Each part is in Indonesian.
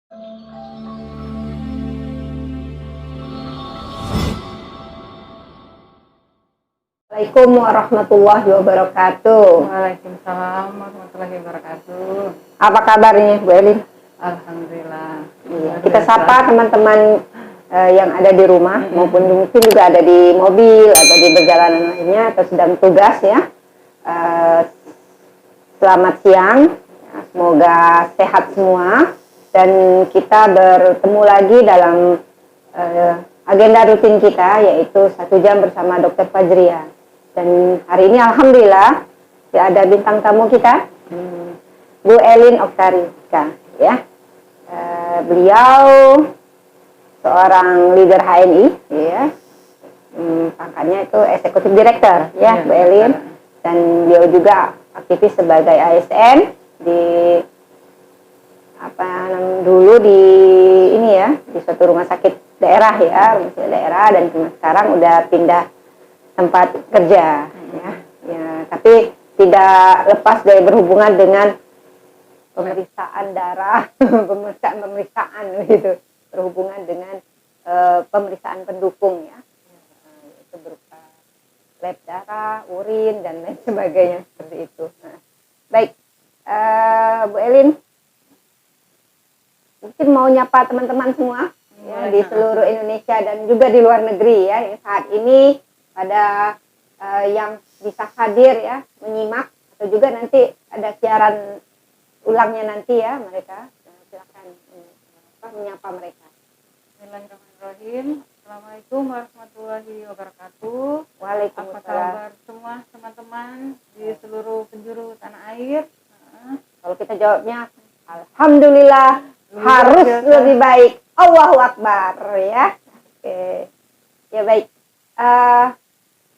Assalamualaikum warahmatullahi wabarakatuh. Waalaikumsalam warahmatullahi wabarakatuh. Apa kabarnya Bu Elin? Alhamdulillah. Iya, kita sapa teman-teman yang ada di rumah maupun mungkin juga ada di mobil atau di perjalanan lainnya atau sedang tugas ya. Selamat siang. Ya, semoga sehat semua dan kita bertemu lagi dalam agenda rutin kita yaitu 1 jam bersama Dr. Fajria. Dan hari ini alhamdulillah ada bintang tamu kita, Bu Elin Oktarika ya. Beliau seorang leader HNI ya. Pangkatnya itu eksekutif director ya, Bu Elin. Dan beliau juga aktivis sebagai ASN di dulu di ini ya, di suatu rumah sakit daerah ya, rumah sakit daerah, dan sekarang udah pindah tempat kerja ya. Tapi tidak lepas dari berhubungan dengan pemeriksaan darah, pemeriksaan gitu, berhubungan dengan pemeriksaan pendukung ya, itu berupa lab darah, urin dan lain sebagainya seperti itu. Nah, baik, Bu Elin, mungkin mau nyapa teman-teman semua ya, di seluruh Indonesia dan juga di luar negeri ya, yang saat ini ada yang bisa hadir ya, menyimak atau juga nanti ada siaran ulangnya nanti ya mereka. Silakan menyapa mereka. Bismillahirrahmanirrahim. Assalamualaikum warahmatullahi wabarakatuh. Waalaikumsalam. Apa kabar semua teman-teman di seluruh penjuru tanah air? Kalau kita jawabnya alhamdulillah, harus lebih baik. Allahu Akbar ya. Oke. Ya baik.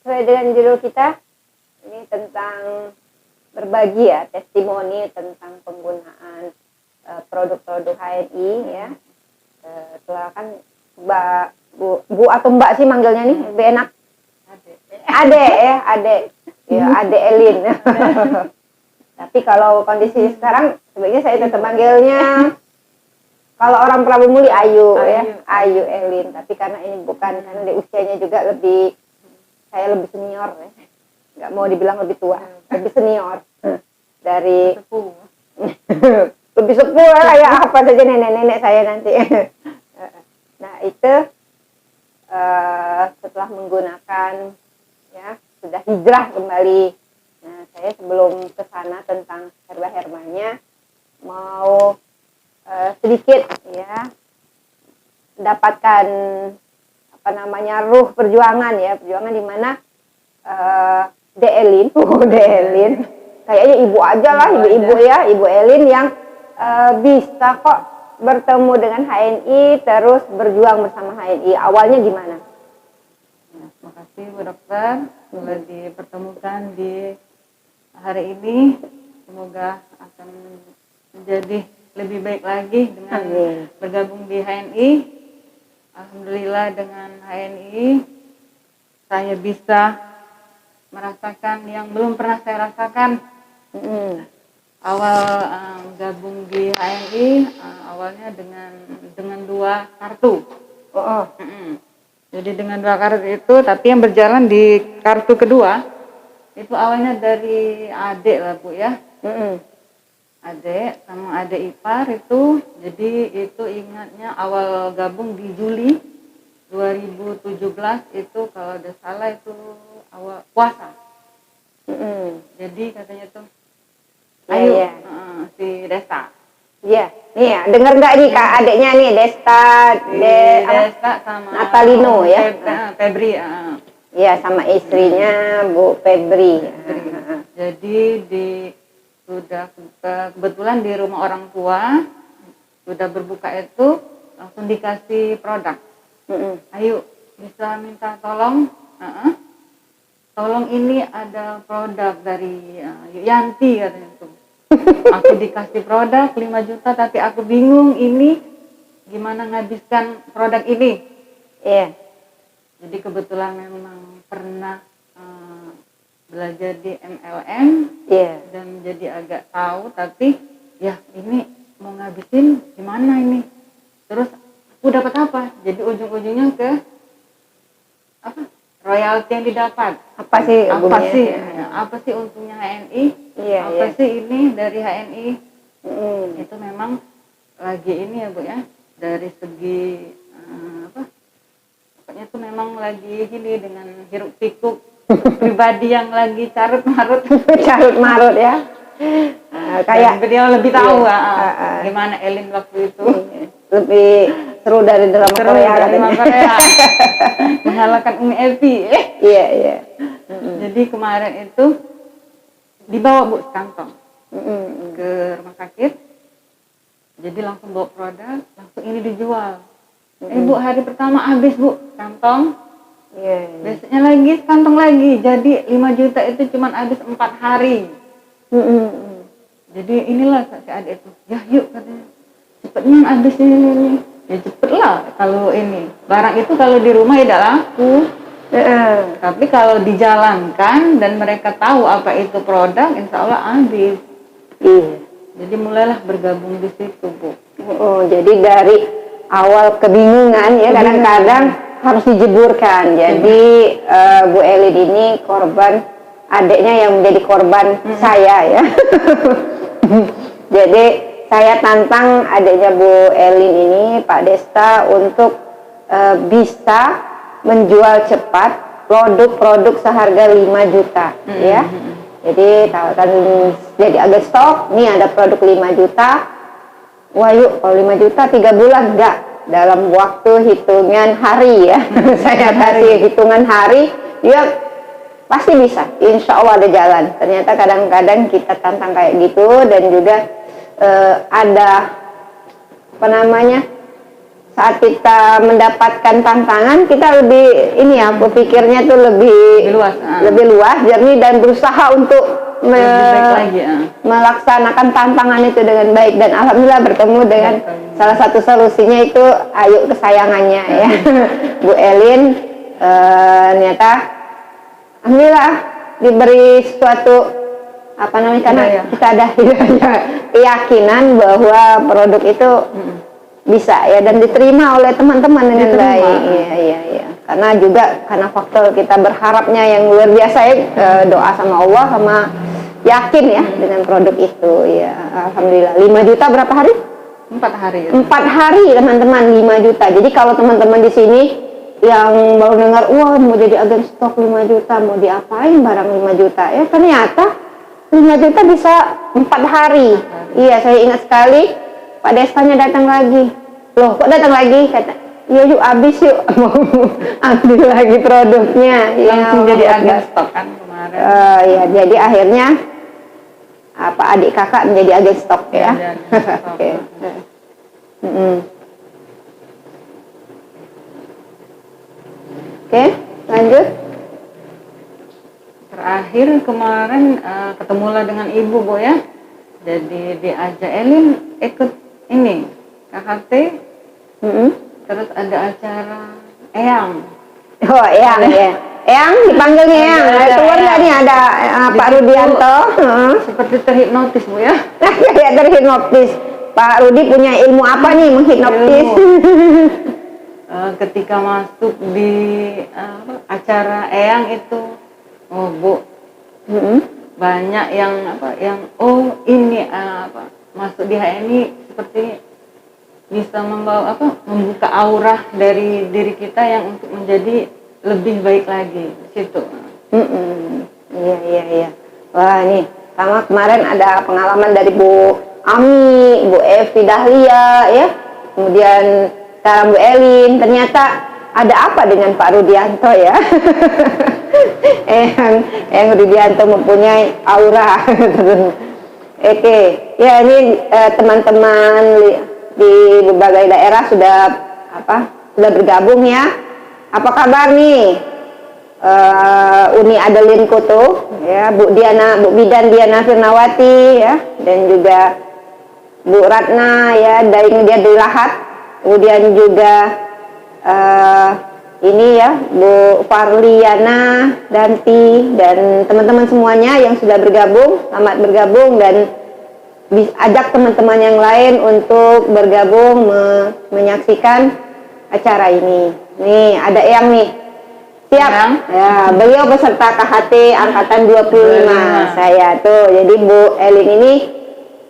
Sesuai dengan judul kita ini tentang berbagi ya, testimoni tentang penggunaan produk-produk HNI ya. Silakan Bu atau Mbak sih manggilnya nih, lebih enak. Ade ya, Ade. Ya, Ade Elin. Tapi kalau kondisi sekarang sebaiknya saya tetap manggilnya, kalau orang Prabu Muli Ayu ya, Ayu Elin. Tapi karena ini bukan, karena di usianya juga lebih, saya lebih senior ya. Nggak mau dibilang lebih tua, lebih senior dari lebih sepuh kayak apa saja nenek-nenek saya nanti. Nah itu setelah menggunakan ya, sudah hijrah kembali. Nah saya sebelum ke sana tentang herba-herbanya mau sedikit ya mendapatkan apa namanya ruh perjuangan ya, perjuangan di mana Elin kayaknya ibu aja lah, ibu-ibu ya, Ibu Elin yang bisa kok bertemu dengan HNI terus berjuang bersama HNI. Awalnya gimana? Terima kasih Bu Dokter telah dipertemukan di hari ini. Semoga akan menjadi lebih baik lagi dengan bergabung di HNI. Alhamdulillah dengan HNI saya bisa merasakan yang belum pernah saya rasakan. Awal gabung di HNI awalnya dengan 2 kartu. Jadi dengan 2 kartu itu, tapi yang berjalan di kartu kedua itu awalnya dari adik lah Bu ya. Adik sama adik ipar itu, jadi itu ingatnya awal gabung di Juli 2017 itu, kalau ada salah itu awal puasa. Jadi katanya tuh ayo si Desta. Iya, nih ya, dengar nggak nih Kak adiknya nih, Desta sama Natalino ya. Febri. Iya, sama istrinya Bu Febri. Jadi sudah kebetulan di rumah orang tua sudah berbuka itu langsung dikasih produk. Ayo bisa minta tolong. Tolong ini ada produk dari Yanti katanya tuh. Aku dikasih produk 5 juta tapi aku bingung ini gimana nghabiskan produk ini. Iya. Jadi kebetulan memang pernah belajar di MLM dan jadi agak tahu, tapi ya ini mau ngabisin gimana ini? Terus aku dapat apa? Jadi ujung-ujungnya ke apa? Royalti yang didapat. Apa sih Apa untungnya? sih? Apa sih untungnya HNI? Iya, Apa iya. sih ini dari HNI? Mm. Itu memang lagi ini ya Bu ya, dari segi apa? Pokoknya itu memang lagi ini dengan hiruk pikuk pribadi yang lagi carut marut. Carut marut ya. Kayak beliau lebih tahu iya. gimana Elin waktu itu. Lebih seru dari drama Seru Korea dari katanya. Korea. Mengalahkan Umi Evi. Iya, iya. Jadi kemarin itu dibawa Bu sekantong ke rumah sakit. Jadi langsung bawa produk, langsung ini dijual. Bu hari pertama habis Bu kantong. Iya. Besoknya lagi kantong lagi. Jadi 5 juta itu cuma habis 4 hari. Jadi inilah si adik itu, ya yuk katanya, cepetnya habis ini. Ya cepet lah kalau ini. Barang itu kalau di rumah tidak laku. Tapi kalau dijalankan dan mereka tahu apa itu produk, insya Allah habis. Iya. Jadi mulailah bergabung di situ Bu. Oh, jadi dari awal kebingungan ya kadang-kadang harus dijeburkan. Jadi Bu Elin ini korban, adiknya yang menjadi korban saya ya. Jadi saya tantang adiknya Bu Elin ini, Pak Desta, untuk bisa menjual cepat produk-produk seharga 5 juta ya. Jadi tawarkan jadi agak stok, nih ada produk 5 juta. Wah yuk, kalau 5 juta 3 bulan enggak, dalam waktu hitungan hari ya. Saya kasih hitungan hari, dia pasti bisa, insya Allah ada jalan. Ternyata kadang-kadang kita tantang kayak gitu, dan juga ada apa namanya, saat kita mendapatkan tantangan, kita lebih ini ya, aku pikirnya tuh lebih luas, jernih, dan berusaha untuk melaksanakan tantangan itu dengan baik. Dan alhamdulillah bertemu dengan salah satu solusinya itu Ayu kesayangannya ya. Bu Elin ternyata alhamdulillah diberi suatu apa namanya, karena kita ada keyakinan bahwa produk itu bisa ya, dan diterima oleh teman-teman dengan baik. Iya. Karena faktor kita berharapnya yang luar biasa ya, doa sama Allah, sama yakin ya dengan produk itu ya. Alhamdulillah 5 juta berapa hari? 4 hari. 4 hari teman-teman, 5 juta. Jadi kalau teman-teman di sini yang baru dengar, wah mau jadi agen stok 5 juta, mau diapain barang 5 juta ya, ternyata 5 juta bisa 4 hari. Iya, saya ingat sekali Pak Destanya datang lagi. Loh, kok datang lagi? Kata, iya yuk habis yuk, mau ambil lagi produknya. Langsung ya, jadi agen stok kan kemarin. Iya, jadi akhirnya apa, adik kakak menjadi agen stok ya. Oke. Oke, lanjut. Terakhir kemarin ketemulah dengan ibu Bu ya. Jadi diajak Elin ikut ini KHT. Terus ada acara Eyang. Oh, Eyang ya. Eyang dipanggilnya Eyang. Keluar nggak nih ada Pak Rudianto? Seperti terhipnotis Bu ya. Kayak terhipnotis. Pak Rudi punya ilmu apa nih menghipnotis? Ketika masuk di acara Eyang itu, oh Bu, banyak yang ini masuk di HNI seperti bisa membawa membuka aura dari diri kita yang untuk menjadi lebih baik lagi di situ. Iya. Wah nih, sama kemarin ada pengalaman dari Bu Ami, Bu Evi Dahlia ya, kemudian sekarang Bu Elin. Ternyata ada apa dengan Pak Rudianto ya? yang Rudianto mempunyai aura. Oke, ya ini teman-teman di berbagai daerah sudah bergabung ya. Apa kabar nih? Uni Adeline Koto ya, Bu Bidan Diana Firnawati ya, dan juga Bu Ratna ya dari Media Lahat, kemudian juga ini ya Bu Farliana, Danti, dan teman-teman semuanya yang sudah bergabung, selamat bergabung. Dan ajak teman-teman yang lain untuk bergabung menyaksikan acara ini. Nih, ada Eyang nih. Siap? Eyang. Ya, beliau peserta KHT angkatan 25. Saya tuh. Jadi Bu Elin ini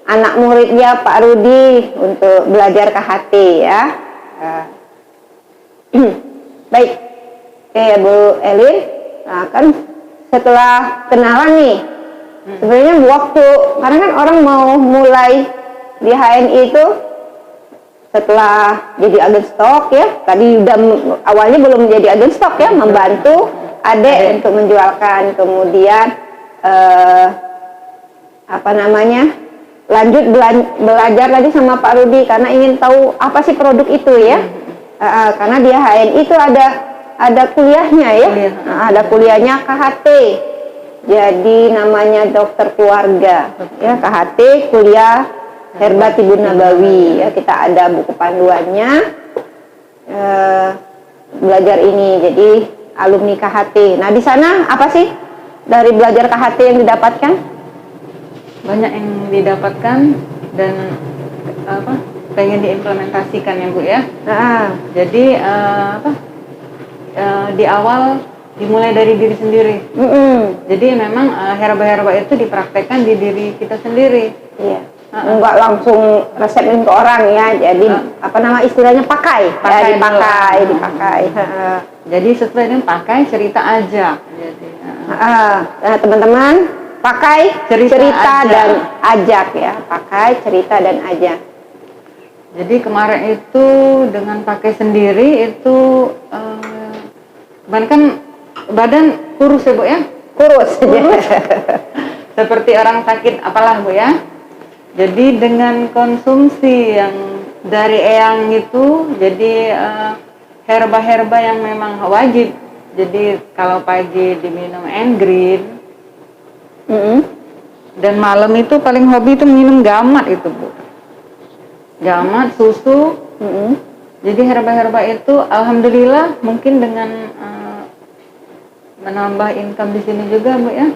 anak muridnya Pak Rudi untuk belajar KHT ya. Baik. Oke ya Bu Elin. Nah, kan setelah kenalan nih, sebenarnya waktu, karena kan orang mau mulai di HNI itu setelah jadi agen stok ya, tadi udah awalnya belum menjadi agen stok ya, membantu adek untuk menjualkan, kemudian lanjut belajar lagi sama Pak Rudi karena ingin tahu apa sih produk itu ya. Karena di HNI itu ada kuliahnya ya. Ada kuliahnya KHT. Jadi namanya dokter keluarga ya, KHT kuliah Herba Tibun Nabawi ya. Kita ada buku panduannya belajar ini. Jadi alumni KHT. Nah, di sana apa sih dari belajar KHT yang didapatkan? Banyak yang didapatkan dan pengen diimplementasikan ya Bu ya. Jadi di awal dimulai dari diri sendiri. Jadi memang herba-herba itu dipraktekkan di diri kita sendiri. Iya. Enggak langsung resepin ke orang ya. Jadi istilahnya pakai ya, dipakai. Jadi sesuai dengan pakai, cerita aja. Jadi nah, teman-teman, pakai, cerita dan ajak ya. Pakai, cerita dan ajak. Jadi kemarin itu dengan pakai sendiri itu badan kurus ya Bu ya? Kurus. Seperti orang sakit apalah Bu ya. Jadi dengan konsumsi yang dari Eyang itu, jadi herba-herba yang memang wajib. Jadi kalau pagi diminum N-Green, dan malam itu paling hobi itu minum gamat itu Bu. Gamat, susu. Jadi herba-herba itu alhamdulillah mungkin dengan menambah income di sini juga Bu ya.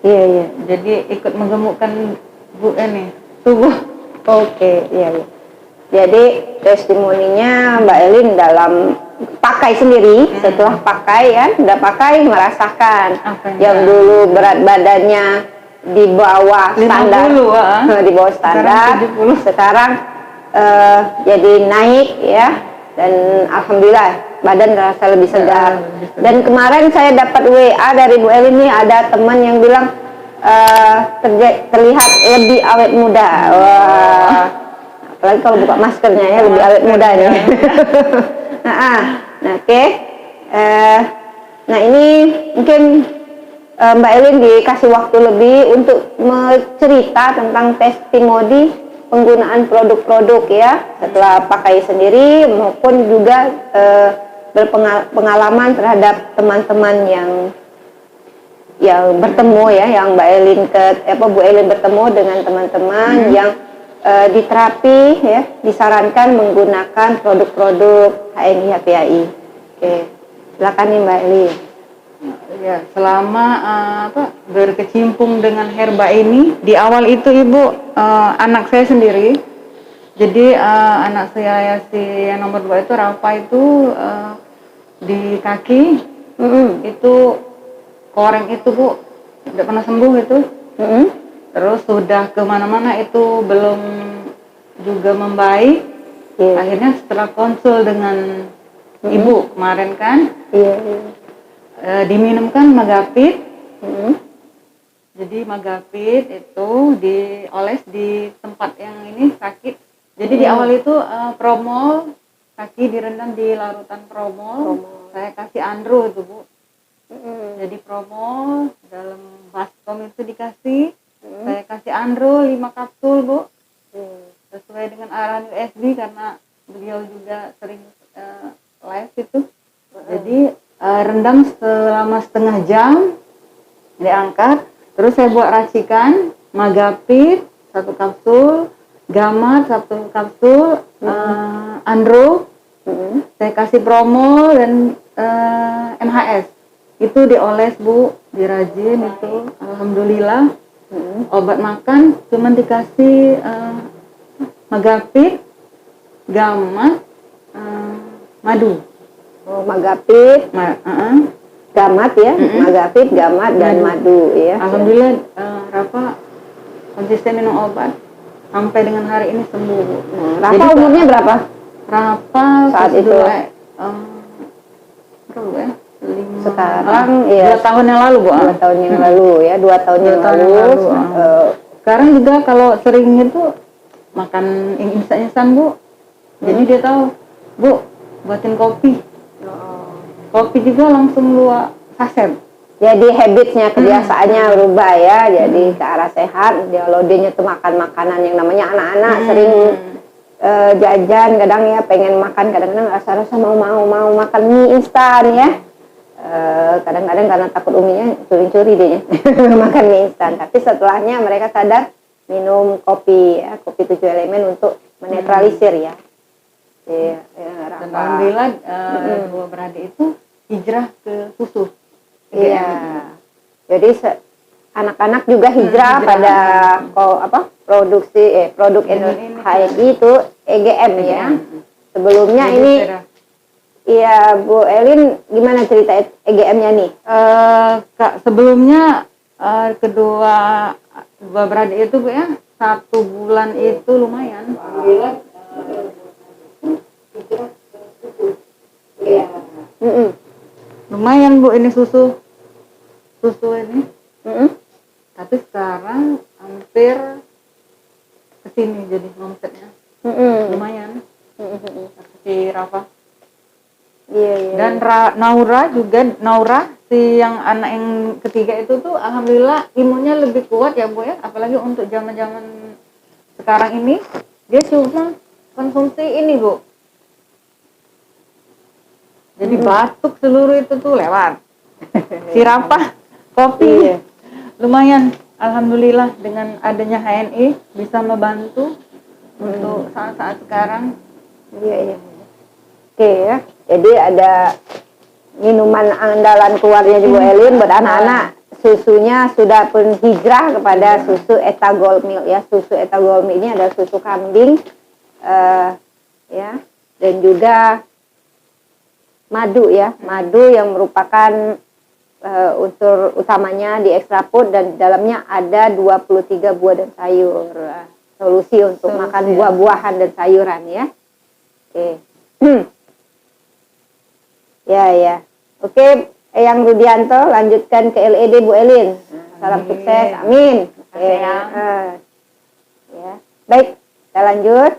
Iya. Jadi ikut menggemukkan Bu ini tubuh. Oke, iya. Jadi testimoninya Mbak Elin dalam pakai sendiri, setelah pakai kan, udah pakai merasakan yang dulu berat badannya di bawah standar, 50, di bawah standar, sekarang jadi naik ya, dan alhamdulillah badan terasa lebih segar. Dan kemarin saya dapat WA dari Bu Elin nih, ada teman yang bilang terlihat lebih awet muda. Wah, apalagi kalau buka maskernya ya, lebih awet muda nih. Oke. Nah ini mungkin Mbak Elin dikasih waktu lebih untuk mencerita tentang testimoni penggunaan produk-produk ya, setelah pakai sendiri maupun juga berpengalaman terhadap teman-teman yang bertemu ya, yang Bu Elin bertemu dengan teman-teman yang diterapi ya, disarankan menggunakan produk-produk HNI HPAI. Oke, silakan nih Mbak Elin. Ya, selama berkecimpung dengan herba ini, di awal itu Ibu anak saya sendiri. Jadi anak saya yang nomor 2 itu Rafa itu di kaki itu koreng itu Bu, tidak pernah sembuh itu. Terus sudah kemana-mana itu belum juga membaik. Akhirnya setelah konsul dengan Ibu kemarin kan, diminumkan Magapit. Jadi Magapit itu dioles di tempat yang ini sakit. Jadi di awal itu promol, kaki direndam di larutan promol. Saya kasih andro itu Bu. Jadi promol dalam baskom itu dikasih. Saya kasih andro 5 kapsul Bu. Sesuai dengan arahan USB karena beliau juga sering live itu. Jadi rendam selama setengah jam, diangkat, terus saya buat racikan Magapit 1 kapsul, Gamat 1 kapsul, andro, saya kasih promol dan MHS. Itu dioles Bu, dirajin itu, alhamdulillah Obat makan cuma dikasih Magapit, Gamat, madu. Oh, Magapit, Gamat ya, Magapit, Gamat dan madu ya. Alhamdulillah Rafa konsisten minum obat sampai dengan hari ini sembuh. Rafa Jadi, umurnya berapa? Rafa Saat itu? berapa ya? Sekarang 2 tahun yang lalu, Bu. 2 tahun yang lalu ya, 2 tahun yang lalu. Sekarang juga kalau sering itu makan yang instan, Bu. Jadi dia tahu, Bu, buatin kopi. Kopi juga langsung 2 saset. Jadi habitsnya, kebiasaannya berubah ya, jadi ke arah sehat. Kalau dia tuh makan makanan yang namanya anak-anak sering jajan, kadang ya pengen makan, kadang-kadang rasa-rasa mau makan mie instan ya. Kadang-kadang karena takut uminya curi-curi dia makan mie instan. Tapi setelahnya mereka sadar minum kopi ya, kopi 7 elemen untuk menetralisir ya. Ya, Dan alhamdulillah dua beradik itu hijrah ke susu. Iya. Jadi anak-anak juga hijrah pada produk HNI itu EGM ya. Sebelumnya ini iya, Bu Elin, gimana cerita EGM-nya nih? Kak, sebelumnya kedua beradik itu, Bu ya, 1 bulan itu lumayan. Lumayan, Bu, ini susu ini. Tapi sekarang hampir kesini jadi omsetnya. Lumayan. Seperti Rafa. Iya. Dan Naura si yang anak yang ketiga itu tuh alhamdulillah imunnya lebih kuat ya, Bu ya. Apalagi untuk zaman-zaman sekarang ini dia cuma konsumsi ini, Bu. Jadi batuk seluruh itu tuh lewat. Si Rafa kopi lumayan, alhamdulillah dengan adanya HNI bisa membantu untuk saat-saat sekarang. Iya. Oke ya. Jadi ada minuman andalan keluarnya Bu Elin buat anak-anak. Susunya sudah pun hijrah kepada susu Etagol Milk ya. Susu Etagol Milk ini adalah susu kambing ya, dan juga madu ya. Madu yang merupakan unsur utamanya di extra food, dan di dalamnya ada 23 buah dan sayur. Solusi untuk makan buah-buahan dan sayuran ya. Oke. Ya. Oke, Eyang Rudianto, lanjutkan ke LED Bu Elin. Salam sukses, amin. Ya. Baik, kita lanjut.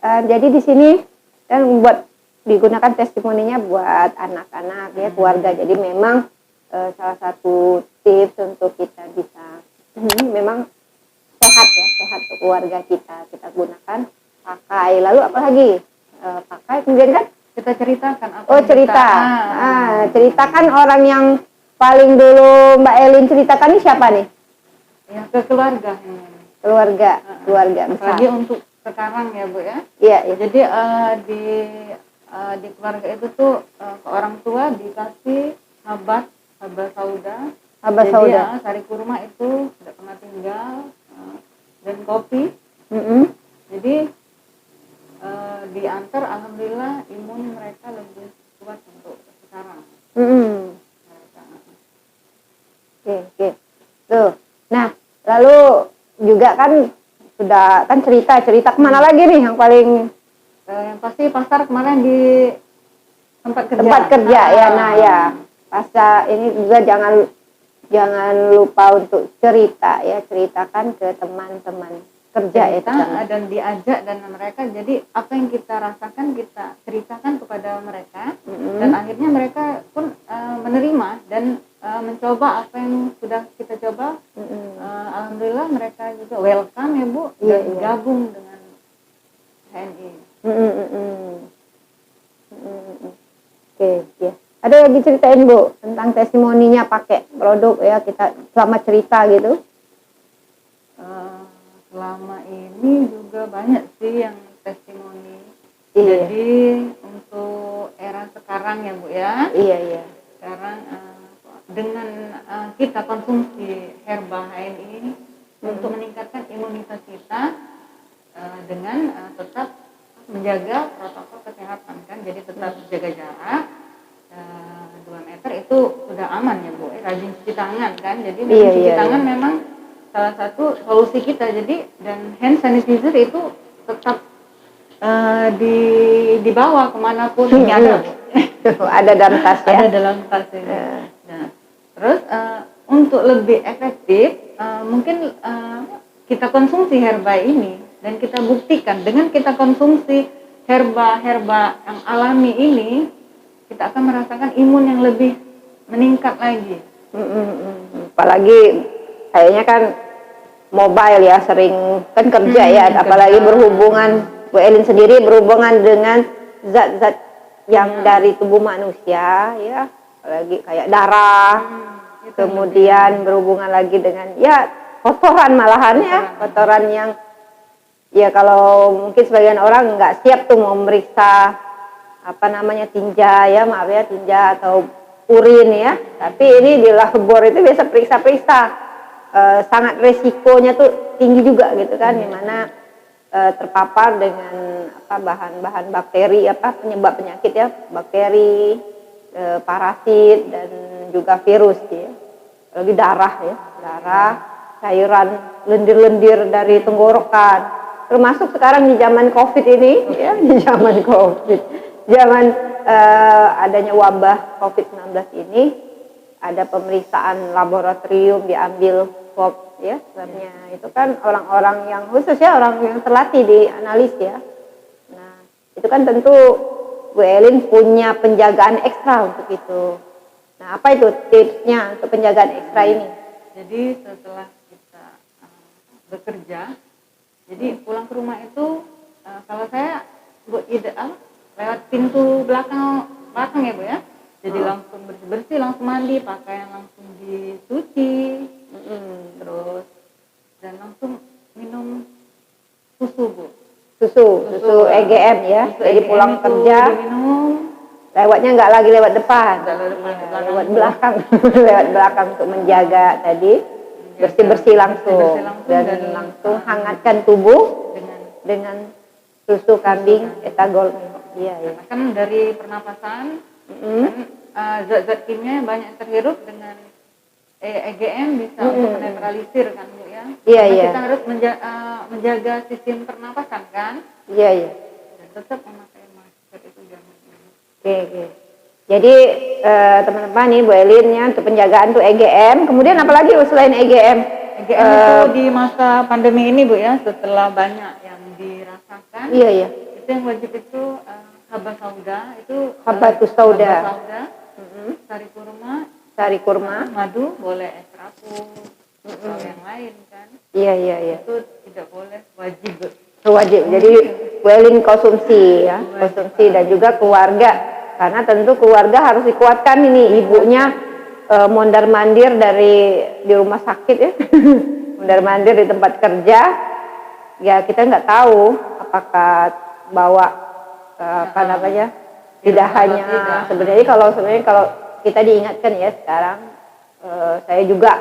Jadi di sini kan digunakan testimoninya buat anak-anak ya, keluarga. Jadi memang salah satu tips untuk kita bisa memang sehat untuk keluarga kita gunakan pakai. Lalu apalagi pakai, kemudian kan Kita ceritakan apa ceritakan orang yang paling dulu Mbak Elin ceritakan ini siapa nih? Ya, ke keluarga. Keluarga besar. Apalagi untuk sekarang ya, Bu ya. Iya. Jadi di keluarga itu tuh ke orang tua dikasih habat sauda. Jadi sari kurma itu tidak pernah tinggal, dan kopi. Jadi diantar, alhamdulillah imun mereka lebih kuat untuk sekarang. Oke. Tuh. Nah, lalu juga kan sudah kan cerita kemana lagi nih yang paling yang pasti pasar kemarin di tempat kerja ya. Nah ya, pasca ini juga jangan lupa untuk ceritakan ke teman-teman kerja dan diajak, dan mereka, jadi apa yang kita rasakan kita ceritakan kepada mereka, dan akhirnya mereka pun menerima dan mencoba apa yang sudah kita coba. Alhamdulillah mereka juga welcome ya, Bu, dan gabung dengan HNI. Oke, ya. Ada lagi ceritain, Bu, tentang testimoninya pakai produk ya, kita selama cerita gitu. Selama ini juga banyak sih yang testimoni. Jadi untuk era sekarang ya, Bu ya. Iya. Sekarang dengan kita konsumsi herba HNI, untuk meningkatkan imunitas kita dengan tetap menjaga protokol kesehatan kan, jadi tetap jaga jarak 2 meter itu sudah aman ya Bu. Rajin cuci tangan kan, jadi memang cuci tangan memang salah satu solusi kita. Jadi dan hand sanitizer itu tetap dibawa kemanapun ini ada Bu. Ada dalam tas ya. Ada dalam tas ini. Nah, terus untuk lebih efektif mungkin kita konsumsi herba ini dan kita buktikan dengan kita konsumsi herba yang alami ini kita akan merasakan imun yang lebih meningkat lagi. Apalagi kayaknya kan mobile ya, sering kan kerja ya, apalagi berhubungan, Bu Elin sendiri berhubungan dengan zat-zat yang dari tubuh manusia ya, apalagi kayak darah, kemudian berhubungan lagi dengan ya kotoran malahan ya, kotoran yang ya kalau mungkin sebagian orang nggak siap tuh mau memeriksa apa namanya tinja ya, maaf ya, tinja atau urin ya, tapi ini di labor itu biasa periksa-periksa, sangat resikonya tuh tinggi juga gitu kan, dimana terpapar dengan apa bahan-bahan bakteri, apa penyebab penyakit ya, bakteri, parasit dan juga virus ya, lagi darah ya, darah, cairan lendir-lendir dari tenggorokan, termasuk sekarang di zaman COVID ini ya, di zaman COVID, zaman adanya wabah COVID-19 ini, ada pemeriksaan laboratorium, diambil swab ya, sebenarnya itu kan orang-orang yang khusus ya, orang yang terlatih di analis ya. Nah itu kan tentu Bu Elin punya penjagaan ekstra untuk itu. Nah apa itu tipsnya untuk penjagaan ekstra ini? Jadi setelah kita bekerja, jadi pulang ke rumah itu kalau saya Bu ideal lewat pintu belakang ya Bu ya. Jadi langsung bersih-bersih, langsung mandi, pakaian langsung dicuci, terus dan langsung minum susu Bu. Susu EGM ya. Susu jadi EGM pulang kerja diminum, lewatnya nggak lagi lewat depan, lewat belakang, lewat belakang untuk menjaga tadi bersih-bersih langsung dan langsung hangatkan tubuh dengan susu kambing etagol. Iya, ya. Kan dari pernapasan kan zat-zat kimia banyak terhirup dengan EGM bisa untuk menetralisir kan Bu ya. Iya, Karena iya. kita harus menjaga sistem pernapasan kan. Iya, iya. Dan tetap memakai masker itu jangan. Oke. Jadi teman-teman nih Bu Elin ya, untuk penjagaan tuh EGM, kemudian apalagi selain EGM? EGM itu di masa pandemi ini Bu ya, setelah banyak yang dirasakan. Iya, iya. Itu yang wajib itu haba sauda, itu Habatus sauda. Sari kurma, madu, boleh ekstraku, atau yang lain kan. Iya. Itu tidak boleh, wajib. Wajib. Jadi Bu Elin konsumsi ya, konsumsi dan juga keluarga. Karena tentu keluarga harus dikuatkan ini, ibunya mondar-mandir di rumah sakit ya. Mondar-mandir di tempat kerja. Ya kita nggak tahu apakah bawa apa namanya, tidak hanya sebenarnya kalau kita diingatkan ya sekarang, saya juga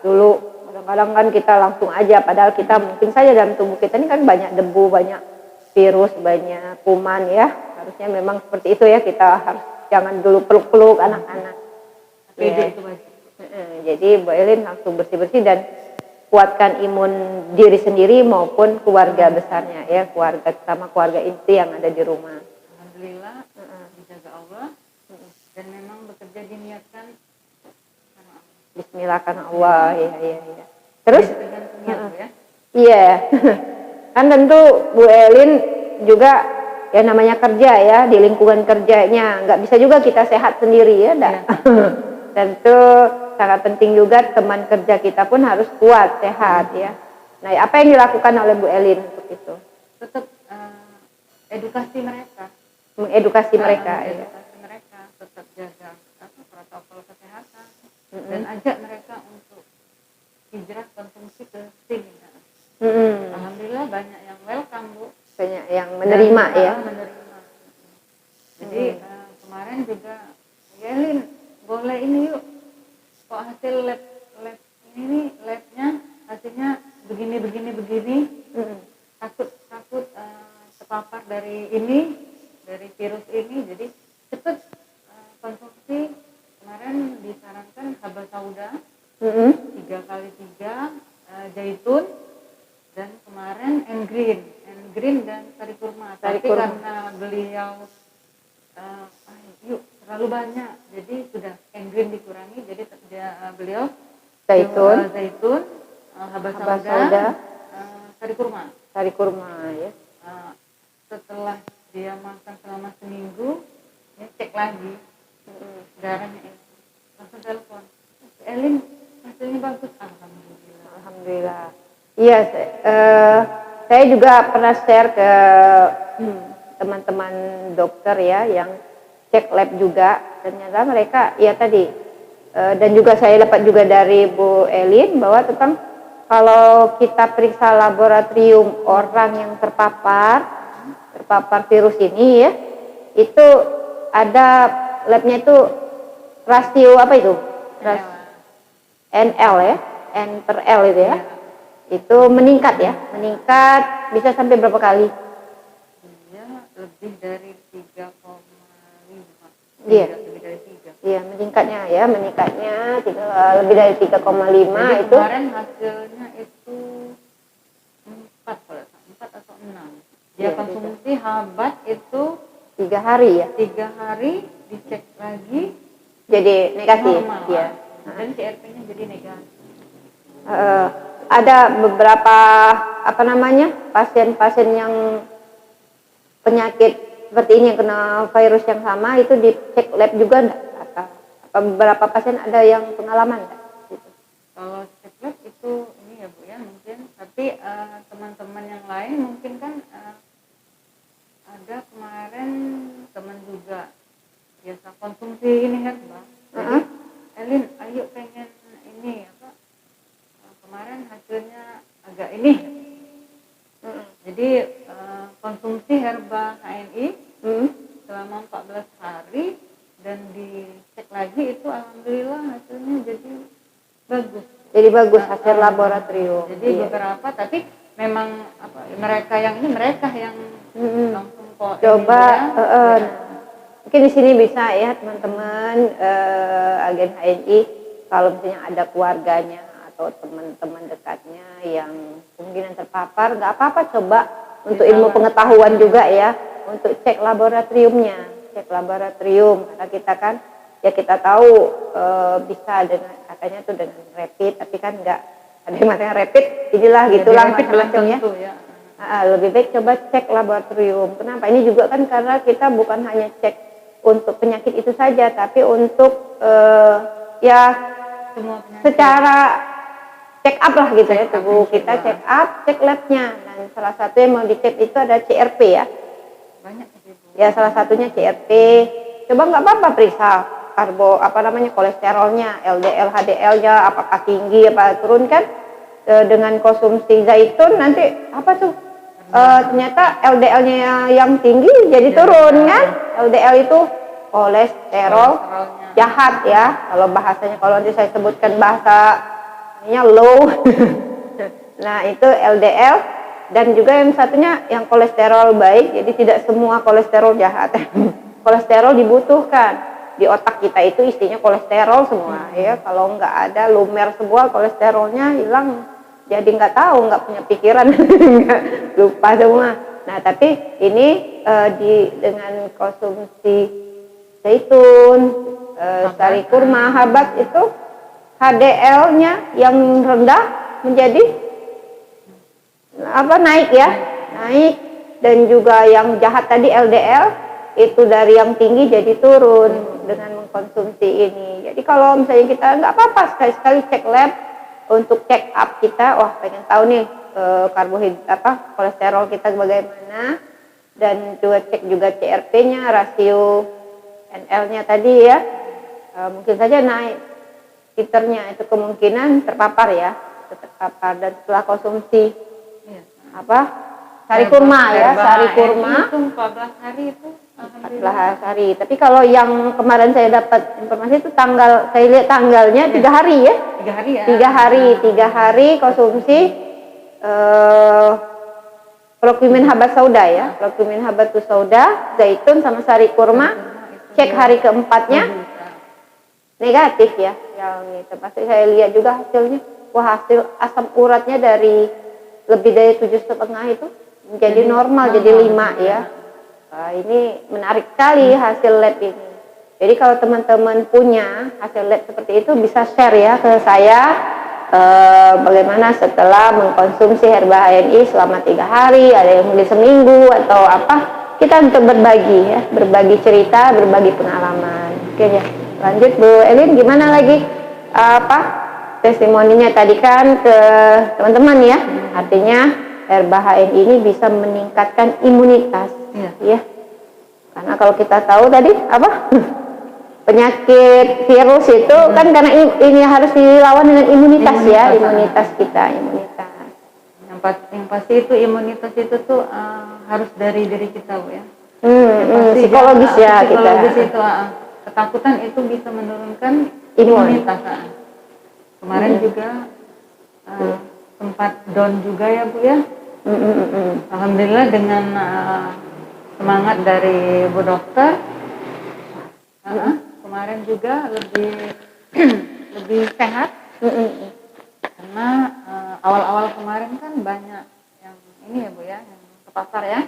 dulu kadang-kadang kan kita langsung aja, padahal kita mungkin saja dalam tubuh kita ini kan banyak debu, banyak virus, banyak kuman ya, harusnya memang seperti itu ya, kita harus jangan dulu peluk-peluk anak-anak ya. Jadi Bu Elin langsung bersih-bersih dan kuatkan imun diri sendiri maupun keluarga besarnya ya, keluarga sama keluarga inti yang ada di rumah. Alhamdulillah dijaga Allah dan memang bekerja diniatkan karena Allah. Bismillah karena Allah ya. Terus ya. Iya. Kan tentu Bu Elin juga ya namanya kerja ya, di lingkungan kerjanya nggak bisa juga kita sehat sendiri ya, Tentu sangat penting juga teman kerja kita pun harus kuat, sehat ya. Nah, apa yang dilakukan oleh Bu Elin untuk itu? Tetap edukasi mereka. Mengedukasi mereka. Edukasi mereka, tetap jaga protokol kesehatan dan ajak mereka untuk hijrah konsumsi ke sini. Alhamdulillah banyak yang welcome Bu. Banyak yang menerima ya. Menerima. Jadi kemarin juga Elin boleh ini yuk. Kok hasil lab ini labnya hasilnya begini, takut terpapar dari virus ini, jadi cepat konsumsi. Kemarin disarankan haba sauda 3x3, zaitun, dan kemarin and green dan sari kurma. Tapi karena beliau terlalu banyak, jadi sudah and green dikurangi, jadi beliau zaitun, haba sauda, sari kurma ya. Setelah dia makan selama seminggu, dia cek lagi darahnya, langsung telepon, Elin hasilnya bagus, alhamdulillah. Iya, saya juga pernah share ke teman-teman dokter ya yang cek lab juga, ternyata mereka ya tadi dan juga saya dapat juga dari Bu Elin bahwa tentang kalau kita periksa laboratorium orang yang terpapar virus ini ya, itu ada labnya itu rasio apa itu? NL ya, N per L itu ya. Itu meningkat bisa sampai berapa kali? Iya, lebih dari 3,5. Iya. Lebih dari 3. Iya, meningkatnya lebih dari 3,5 itu. Kemarin hasilnya itu 4 atau 6. Dia konsumsi habat itu 3 hari ya. 3 hari dicek lagi jadi negatif. Iya. Dan CRP-nya jadi negatif. Ada beberapa pasien-pasien yang penyakit seperti ini yang kena virus yang sama itu dicek lab juga enggak? Apa beberapa pasien ada yang pengalaman enggak? Gitu. Kalau cek lab itu ini ya Bu ya mungkin, tapi teman-teman yang lain mungkin kan ada kemarin teman juga biasa konsumsi ini kan Mbak. Jadi Elin, ayo pengen ini kemarin hasilnya agak ini. Jadi konsumsi herba HNI selama 14 hari dan dicek lagi itu alhamdulillah hasilnya jadi bagus. Jadi bagus hasil laboratorium. Jadi beberapa, tapi memang mereka yang langsung coba mungkin di sini bisa ya teman-teman agen HNI kalau misalnya ada keluarganya atau teman-teman dekatnya yang kemungkinan terpapar, nggak apa-apa coba untuk ilmu pengetahuan juga ya untuk cek laboratorium karena kita kan ya kita tahu bisa dengan katanya tuh dengan rapid, tapi kan nggak ada yang matanya rapid inilah gitulah macam-macamnya. Lebih baik coba cek laboratorium. Kenapa? Ini juga kan karena kita bukan hanya cek untuk penyakit itu saja, tapi untuk semua penyakit. Secara check up lah gitu ya, tubuh kita check up, cek labnya. Dan salah satu yang mau dicek itu ada CRP ya. Banyak sih. Ya salah satunya CRP. Coba nggak apa-apa periksa kolesterolnya, LDL, HDL-nya apakah tinggi apa turun kan. Dengan konsumsi zaitun nanti ternyata LDL-nya yang tinggi jadi turun kan. LDL itu kolesterol jahat ya. Kalau bahasanya kalau nanti saya sebutkan bahasanya low. Nah, itu LDL dan juga yang satunya yang kolesterol baik. Jadi tidak semua kolesterol jahat. Kolesterol dibutuhkan. Di otak kita itu isinya kolesterol semua ya. Kalau nggak ada lumer semua kolesterolnya hilang. Jadi nggak tahu, nggak punya pikiran, lupa semua. Nah tapi ini dengan konsumsi zaitun, sari kurma, habat itu HDL-nya yang rendah menjadi naik ya, naik, dan juga yang jahat tadi LDL itu dari yang tinggi jadi turun dengan mengkonsumsi ini. Jadi kalau misalnya kita nggak apa-apa sekali-sekali cek lab untuk check up kita, pengen tahu nih kolesterol kita bagaimana, dan juga cek juga CRP-nya, rasio NL-nya tadi ya, mungkin saja naik titernya, itu kemungkinan terpapar ya, dan setelah konsumsi sari kurma ya, sari kurma itu 14 hari itu 14 hari. Tapi kalau yang kemarin saya dapat informasi itu saya lihat tanggalnya 3 hari ya. 3 hari ya. 3 hari konsumsi Curcumin habat sauda ya, Curcumin habatus sauda, zaitun sama sari kurma. Cek hari keempatnya negatif ya, yang itu pasti saya lihat juga hasilnya. Wah, hasil asam uratnya dari lebih dari 7,5 itu menjadi normal, jadi 5 ya. Wah, ini menarik sekali hasil lab ini. Jadi kalau teman-teman punya hasil lab seperti itu bisa share ya ke saya. Bagaimana setelah mengkonsumsi herba HNI selama 3 hari, ada yang mungkin seminggu atau apa, kita untuk berbagi ya, berbagi cerita, berbagi pengalaman. Oke ya, lanjut Bu Elin, gimana lagi testimoninya tadi kan ke teman-teman ya, artinya herba HNI ini bisa meningkatkan imunitas ya, karena kalau kita tahu tadi apa penyakit virus itu kan karena ini harus dilawan dengan imunitas ya, imunitas kita, imunitas. Yang pasti itu imunitas itu tuh harus dari diri kita, Bu ya. Psikologis ya kita. Psikologis itu ketakutan itu bisa menurunkan imunitas. Kemarin juga sempat down juga ya, Bu ya. Alhamdulillah dengan semangat dari Bu Dokter. Kemarin juga lebih sehat. Karena awal-awal kemarin kan banyak yang ini ya Bu ya, yang terpapar ya.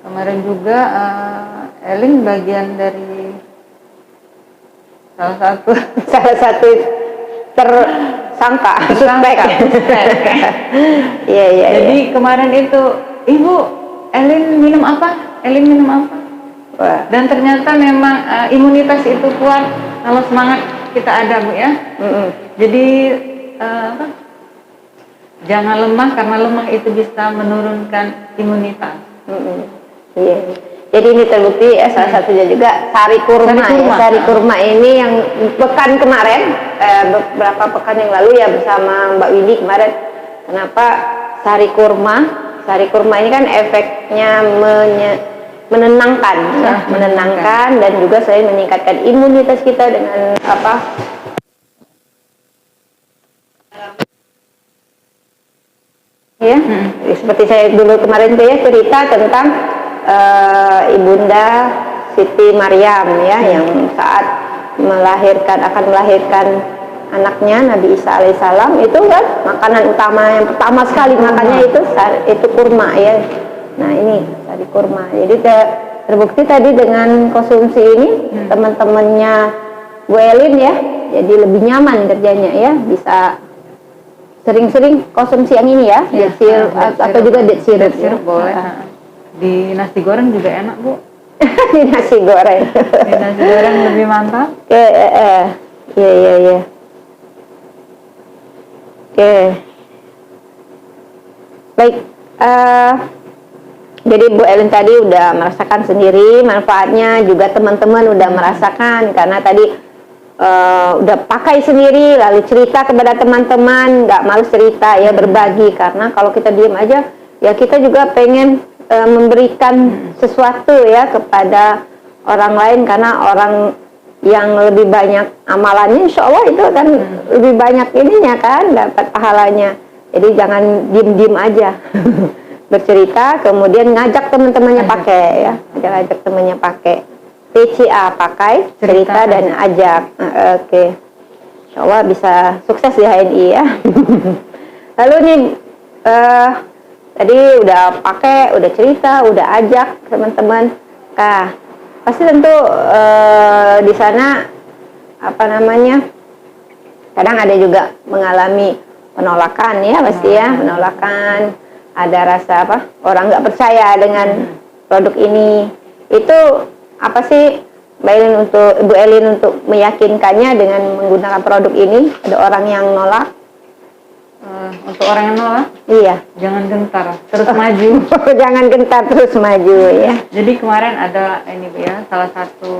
Kemarin juga Elin bagian dari salah satu tersangka. Iya. Jadi kemarin itu, Ibu, Elin minum apa? Wah. Dan ternyata memang imunitas itu kuat kalau semangat kita ada, Bu ya. Jadi jangan lemah, karena lemah itu bisa menurunkan imunitas. Iya. Jadi ini terbukti ya, salah satunya juga sari kurma. Sari kurma ini yang pekan kemarin, beberapa pekan yang lalu ya bersama Mbak Windy kemarin. Kenapa sari kurma? Sari kurma ini kan efeknya menenangkan, menenangkan dan juga selain meningkatkan imunitas kita dengan apa? Ya, seperti saya dulu kemarin tuh ya cerita tentang Ibunda Siti Maryam ya, yang saat akan melahirkan anaknya Nabi Isa alaihissalam, itu kan makanan utama yang pertama sekali makannya itu kurma ya. Nah ini sari kurma. Jadi terbukti tadi dengan konsumsi ini teman-temannya Bu Elin ya, jadi lebih nyaman kerjanya ya, bisa sering-sering konsumsi yang ini ya, date syrup atau juga date syrup boleh. Di nasi goreng juga enak, Bu. Di nasi goreng. Di nasi goreng lebih mantap. Iya. Oke. Baik. Jadi Bu Elin tadi udah merasakan sendiri manfaatnya, juga teman-teman udah merasakan karena tadi udah pakai sendiri, lalu cerita kepada teman-teman, nggak males cerita ya, berbagi, karena kalau kita diem aja ya kita juga pengen memberikan sesuatu ya kepada orang lain, karena orang yang lebih banyak amalannya insya Allah itu akan lebih banyak ininya kan, dapat pahalanya. Jadi jangan diem-diem aja. Bercerita kemudian ngajak teman-temannya pakai ya, ngajak temannya pakai. PCA, pakai, cerita dan ajak. Oke. Insya Allah bisa sukses di HNI ya. Lalu nih tadi udah pakai, udah cerita, udah ajak teman-teman. Nah, pasti tentu di sana apa namanya? Kadang ada juga mengalami penolakan ya, pasti ya, penolakan. Ada rasa apa? Orang nggak percaya dengan produk ini. Itu apa sih Bu Elin untuk meyakinkannya dengan menggunakan produk ini? Ada orang yang nolak? Untuk orang yang nolak? Iya. Jangan gentar, terus maju. Jangan gentar, terus maju ya. Jadi kemarin ada ini Bu ya, salah satu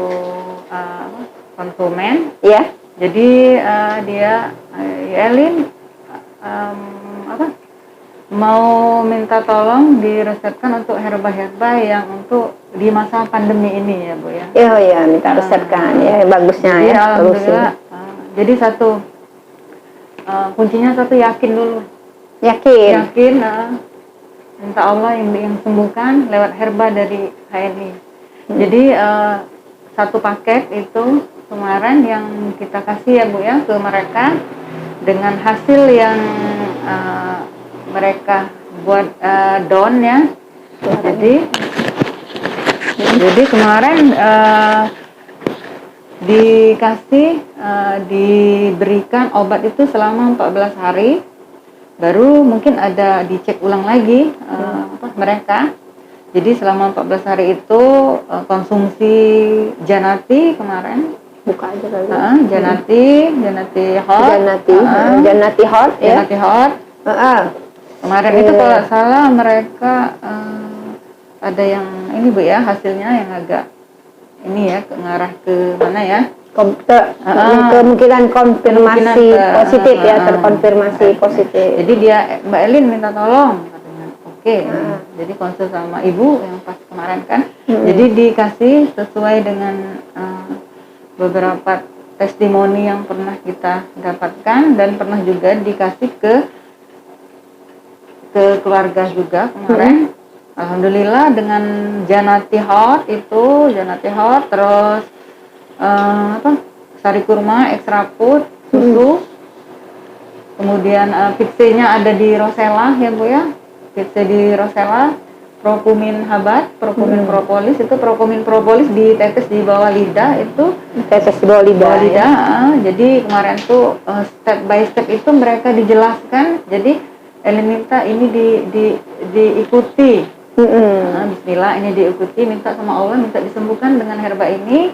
konsumen. Iya. Jadi dia Elin mau minta tolong diresepkan untuk herba-herba yang untuk di masa pandemi ini ya Bu ya. Iya, minta resepkan ya, bagusnya ya. Alhamdulillah. Jadi kuncinya satu, yakin dulu. Yakin. Minta Allah yang sembuhkan lewat herba dari HNI. Jadi satu paket itu kemarin yang kita kasih ya Bu ya ke mereka dengan hasil yang mereka buat don ya. Jadi kemarin diberikan obat itu selama 14 hari. Baru mungkin ada dicek ulang lagi mereka. Jadi selama 14 hari itu konsumsi Janati kemarin. Buka aja kali. Janati hot. Janati hot ya. Janati hot. Kemarin itu kalau salah mereka ada yang ini Bu ya, hasilnya yang agak ini ya, ngarah ke mana ya? Kemungkinan konfirmasi positif ya, terkonfirmasi positif. Jadi dia Mbak Elin minta tolong katanya. Oke. Jadi konsul sama ibu yang pas kemarin kan. Jadi dikasih sesuai dengan beberapa testimoni yang pernah kita dapatkan dan pernah juga dikasih ke keluarga juga kemarin. Alhamdulillah dengan Janati hot terus sari kurma, ekstra food, susu, kemudian Fitse-nya ada di Rosella ya Bu ya, Fitse di Rosella, Prokumin Habat, Prokumin Propolis, itu Prokumin Propolis ditetes di bawah lidah itu, tetes di bawah lidah ya. Jadi kemarin tuh step by step itu mereka dijelaskan, jadi Elin minta ini diikuti. Bismillah ini diikuti, minta sama Allah, minta disembuhkan dengan herba ini.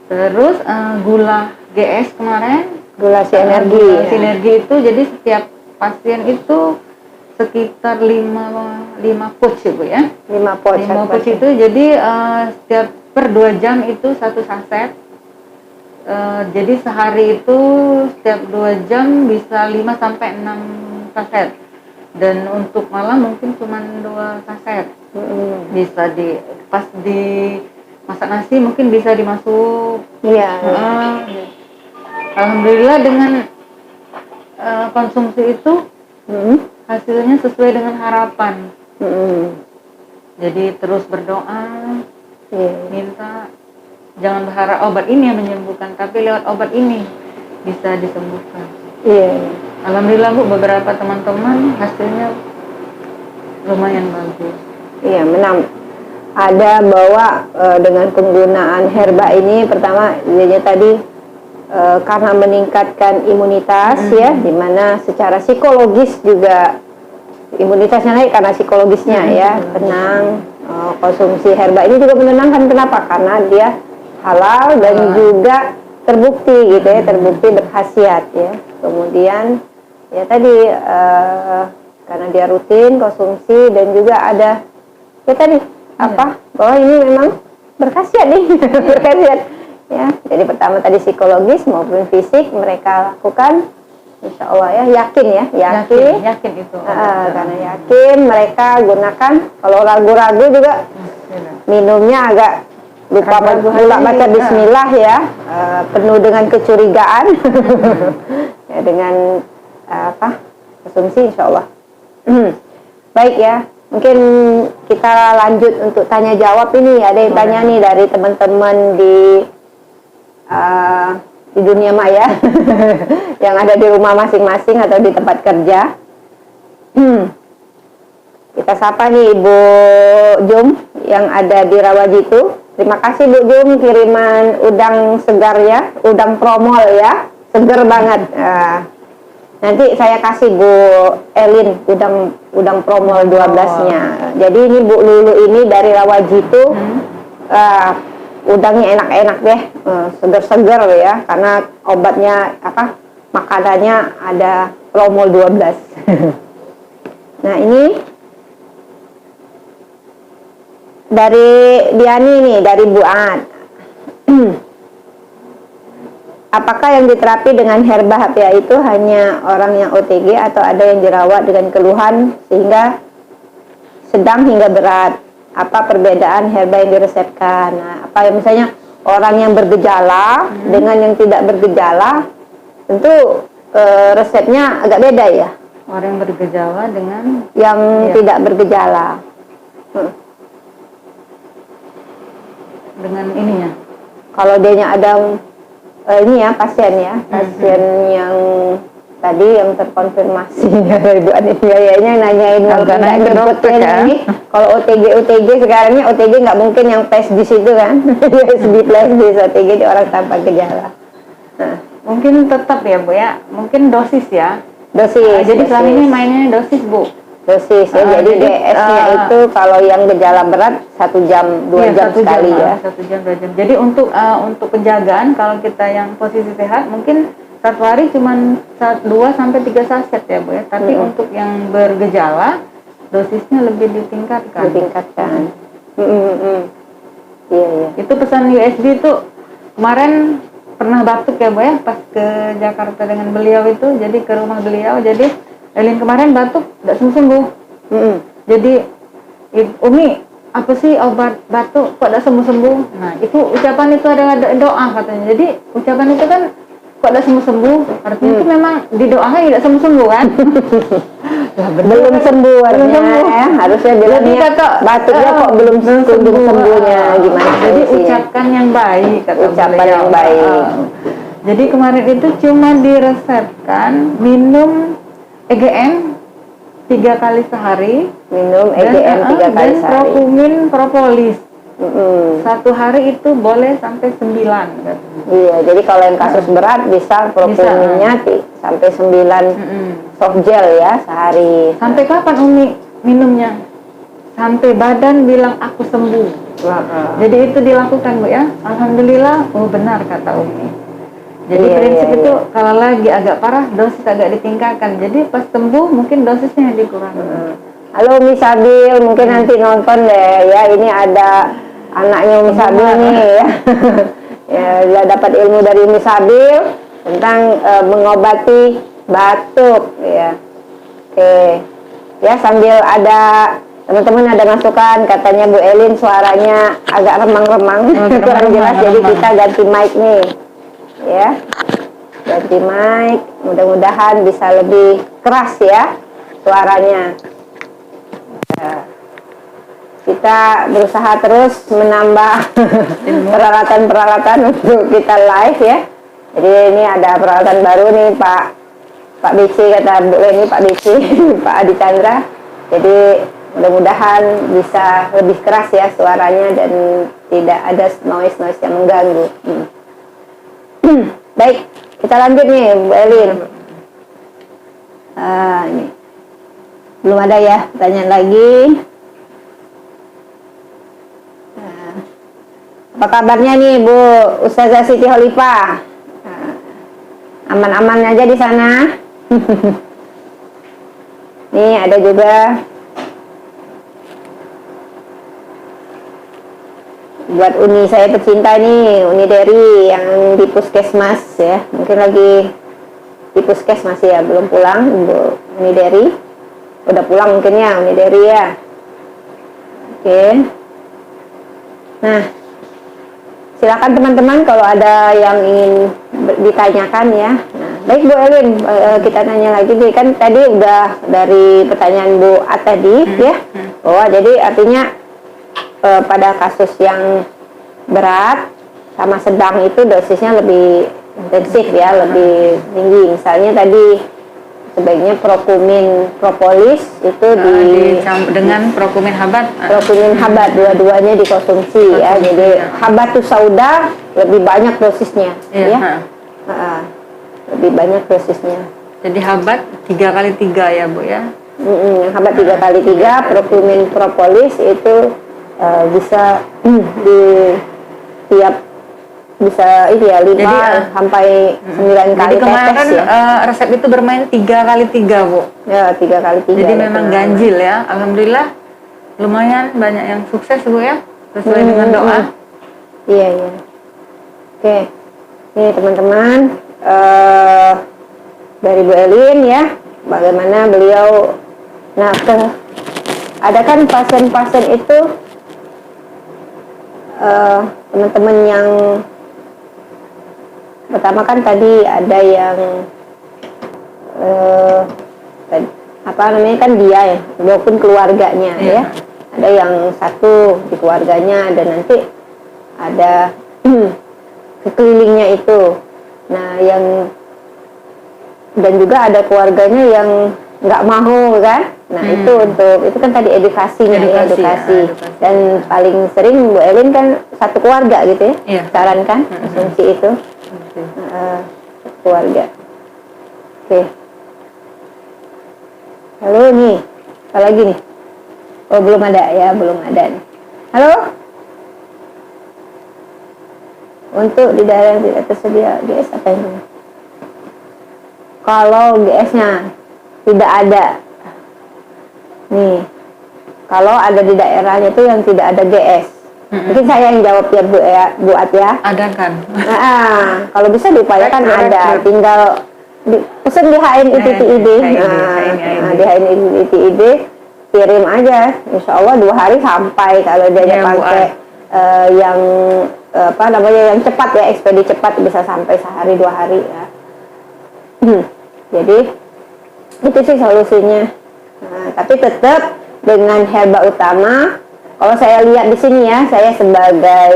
Terus gula GS kemarin, gula sinergi. Sinergi itu jadi setiap pasien itu sekitar 5 pouch ya Bu ya. 5 pouch itu jadi setiap per 2 jam itu 1 saset. Jadi sehari itu setiap 2 jam bisa 5 sampai 6 saset. Dan untuk malam mungkin cuma 2 saset. Bisa pas di masak nasi mungkin bisa dimasuk. Iya. Alhamdulillah dengan konsumsi itu hasilnya sesuai dengan harapan. Jadi terus berdoa, minta jangan berharap obat ini yang menyembuhkan, tapi lewat obat ini bisa disembuhkan. Alhamdulillah Bu, beberapa teman-teman hasilnya lumayan bagus. Iya, ada bahwa dengan penggunaan herba ini pertama tadi karena meningkatkan imunitas ya, dimana secara psikologis juga imunitasnya naik karena psikologisnya ya, tenang. Konsumsi herba ini juga menenangkan, kenapa? Karena dia halal dan juga terbukti gitu ya, terbukti berkhasiat ya. Kemudian ya tadi karena dia rutin konsumsi dan juga ada ya tadi bahwa ini memang berkhasiat nih. Berkhasiat ya. Jadi pertama tadi psikologis maupun fisik mereka lakukan, insya Allah ya, yakin itu karena yakin mereka gunakan. Kalau ragu-ragu juga minumnya agak lupa baca bismillah ya, penuh dengan kecurigaan. Ya, dengan konsumsi insya Allah. Baik ya, mungkin kita lanjut untuk tanya jawab ini. Ada yang tanya nih dari teman-teman di dunia maya yang ada di rumah masing-masing atau di tempat kerja. Kita sapa nih Ibu Jum yang ada di Rawajitu. Terima kasih Bu Jum kiriman udang segar ya, udang promol ya, seger banget. Nanti saya kasih Bu Elin udang promol 12-nya. Jadi ini Bu Lulu ini dari Rawajitu. Udangnya enak-enak deh, seger-seger ya, karena obatnya makanannya ada promol 12. Nah ini dari Diani nih, dari Bu An. Apakah yang diterapi dengan herba HPA itu hanya orang yang OTG atau ada yang dirawat dengan keluhan sehingga sedang hingga berat? Apa perbedaan herba yang diresepkan? Nah, apa yang misalnya orang yang bergejala dengan yang tidak bergejala, tentu resepnya agak beda ya. Orang yang bergejala dengan yang Iya. tidak bergejala. dengan ininya. Kalau dia ada ini ya pasien yang tadi yang terkonfirmasi dari Bu Ani kayaknya nanyain Agak nggak nanya ke dokter, nyebutin ya. ini. Kalau OTG sekarang ini OTG nggak mungkin yang flash di situ kan. USB flash di OTG di orang tanpa gejala. Nah, Mungkin tetap ya Bu ya, mungkin dosis ya. dosis. Jadi selama ini mainnya dosis Bu. dosis ya. Jadi jadi, DS-nya itu kalau yang gejala berat 1 jam 2 Iya, jam 1 sekali ya. 1 jam 2 jam. Jadi untuk penjagaan kalau kita yang posisi sehat mungkin satu hari cuma 2 sampai 3 saset ya Bu ya. Tapi untuk yang bergejala dosisnya lebih ditingkatkan. Ditingkatkan. Iya iya. Itu pesan USB itu kemarin pernah batuk ya Bu ya, pas ke Jakarta dengan beliau itu, jadi ke rumah beliau, jadi Elin kemarin batuk tidak sembuh-sembuh. Jadi Umi apa sih obat batuk kok tidak sembuh-sembuh? Nah itu ucapan itu adalah doa katanya. Jadi ucapan itu kan kok tidak sembuh-sembuh, artinya itu memang didoakan tidak sembuh-sembuh kan? Belum sembuh artinya ya. Harusnya bilangnya batuknya kok belum sembuhnya gimana Jadi solusinya? ucapkan yang baik kata Ucapan beliau. yang baik. Jadi kemarin itu cuma diresepkan minum EGM 3 kali sehari, Minum EGM 3 kali dan sehari. Prokumin propolis. Satu hari itu boleh sampai 9 katanya. Iya, jadi kalau yang kasus berat bisa prokuminnya sampai 9 soft gel ya sehari. Sampai kapan Umi minumnya? Sampai badan bilang aku sembuh. Jadi itu dilakukan Bu ya. Alhamdulillah, benar kata Umi. Jadi prinsip itu kalau lagi agak parah dosis agak ditingkatkan. Jadi pas sembuh mungkin dosisnya dikurangi. Halo Umi Sabil, mungkin nanti nonton deh ya. Ini ada anaknya Umi Sabil nih ya. Ya, dapat ilmu dari Umi Sabil tentang mengobati batuk ya. Oke. Ya, sambil ada teman-teman ada masukan katanya Bu Elin suaranya agak remang-remang kurang jelas, jadi kita ganti mic nih ya, ganti mic, mudah-mudahan bisa lebih keras ya suaranya. Ya. Kita berusaha terus menambah peralatan-peralatan untuk kita live ya. Jadi ini ada peralatan baru nih Pak Bici, kata Bu Leni, Pak Bici, Pak Adi Chandra. Jadi mudah-mudahan bisa lebih keras ya suaranya dan tidak ada noise yang mengganggu. Baik, kita lanjut nih Bu Elin. Ini belum ada ya pertanyaan lagi. Apa kabarnya nih Bu Ustazah Siti Khalifah? Aman-aman aja di sana. Nih ada juga buat Uni saya tercinta nih, Uni Dery yang di puskesmas ya, mungkin lagi di puskesmas ya, belum pulang Bu Uni Dery. Udah pulang mungkin ya Uni Dery ya. Oke. Nah, silakan teman-teman kalau ada yang ingin ditanyakan ya. Nah, baik Bu Elin, kita tanya lagi nih, kan tadi udah dari pertanyaan Bu A tadi ya, bahwa jadi artinya pada kasus yang berat sama sedang itu dosisnya lebih intensif ya, lebih tinggi. Misalnya tadi sebaiknya Prokumin propolis itu dengan Prokumin habat. Prokumin habat dua-duanya dikonsumsi ya. Jadi habatus sauda lebih banyak dosisnya ya. Lebih banyak dosisnya. Jadi habat 3 kali 3 ya Bu ya. Habat 3 kali 3, Prokumin propolis itu bisa di tiap bisa ini ya 5 sampai 9 kali jadi kemarin tetes ya. Resep itu bermain 3 kali 3 Bu. Ya 3 kali 3. Jadi memang ganjil ya. Alhamdulillah lumayan banyak yang sukses Bu ya, sesuai dengan doa. Iya iya. Oke, ini teman-teman dari Bu Elin ya, bagaimana beliau. Nah, ada kan pasien-pasien itu teman-teman yang pertama kan tadi ada yang apa namanya kan dia ya, maupun keluarganya ya. Ada yang satu di keluarganya, ada nanti ada kekelilingnya itu. Nah yang dan juga ada keluarganya yang nggak mau kan. Nah itu kan tadi edukasinya edukasi. Dan paling sering Bu Elin kan satu keluarga gitu ya, sarankan asumsi itu keluarga. Oke. Halo nih, apa lagi nih? Oh belum ada ya, belum ada nih. Halo? Untuk di daerah yang tidak tersedia GS apa ini? Kalau GS-nya tidak ada, nih, kalau ada di daerahnya itu yang tidak ada GS, mungkin saya yang jawab ya Bu At ya. Ada kan? Nah, kalau bisa diupayakan ada, tinggal pesan di HNI.id, di HNI.id kirim aja, insya Allah 2 hari sampai kalau dia pakai yang apa namanya yang cepat ya, ekspedisi cepat bisa sampai sehari 2 hari ya. Jadi itu sih solusinya. Nah, tapi tetap dengan herba utama. Kalau saya lihat di sini ya, saya sebagai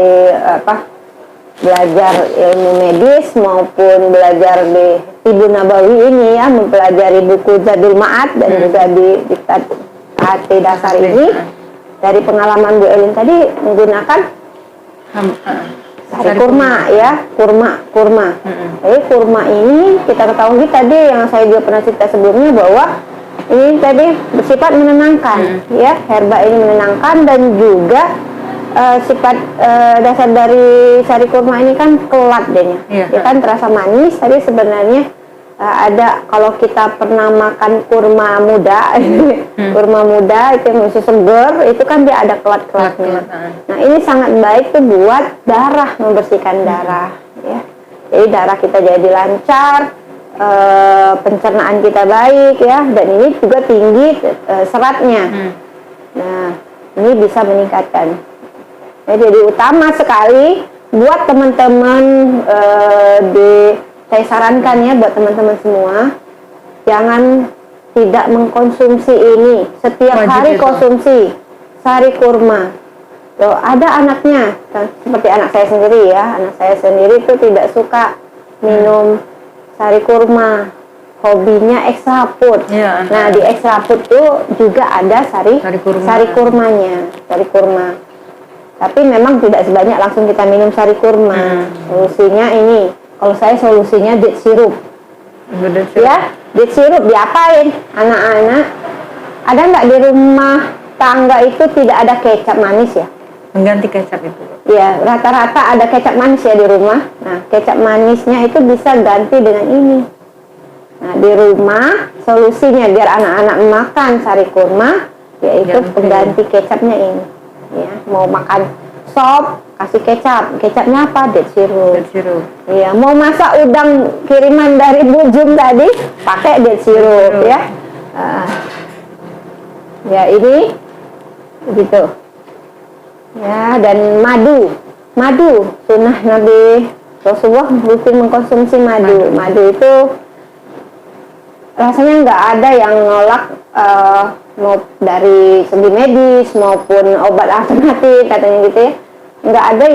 belajar ilmu medis maupun belajar di Tibu Nabawi ini ya, mempelajari buku Zadul Ma'ad dan juga di diktat dasar ini, dari pengalaman Bu Elin tadi menggunakan sari kurma ya, kurma. Jadi kurma ini kita ketahui tadi yang saya juga pernah cerita sebelumnya bahwa ini tadi bersifat menenangkan ya, herba ini menenangkan dan juga sifat dasar dari sari kurma ini kan kelat dehnya. Dia kan terasa manis, tapi sebenarnya ada kalau kita pernah makan kurma muda, kurma muda itu yang masih seger, itu kan dia ada kelat-kelatnya. Nah ini sangat baik tuh buat darah, membersihkan darah ya. Jadi darah kita jadi lancar, pencernaan kita baik ya, dan ini juga tinggi seratnya. Nah ini bisa meningkatkan. Jadi utama sekali buat teman-teman saya sarankan ya buat teman-teman semua, jangan tidak mengkonsumsi ini. Setiap hari konsumsi sari kurma. Loh, ada anaknya, seperti anak saya sendiri ya. Anak saya sendiri itu tidak suka minum sari kurma. Hobinya extra food. Nah, di extra food itu juga ada sari kurmanya, sari kurma. Tapi memang tidak sebanyak langsung kita minum sari kurma. Solusinya ini. Kalau saya solusinya date sirup. Ya, date sirup diapain? Anak-anak, ada nggak di rumah tangga itu tidak ada kecap manis ya? Mengganti kecap itu. Ya, rata-rata ada kecap manis ya di rumah. Nah, kecap manisnya itu bisa ganti dengan ini. Nah, di rumah solusinya biar anak-anak makan sari kurma, yaitu pengganti kecapnya ini. Ya, mau makan sop kasih kecapnya apa? Date sirup. Iya, mau masak udang kiriman dari Bu Jum tadi pakai date sirup ya. Ya ini begitu. Ya, dan madu sunnah Nabi Rasulullah rutin mengkonsumsi madu. Madu itu rasanya nggak ada yang nolak mau dari segi medis maupun obat alternatif katanya gitu ya. Nggak ada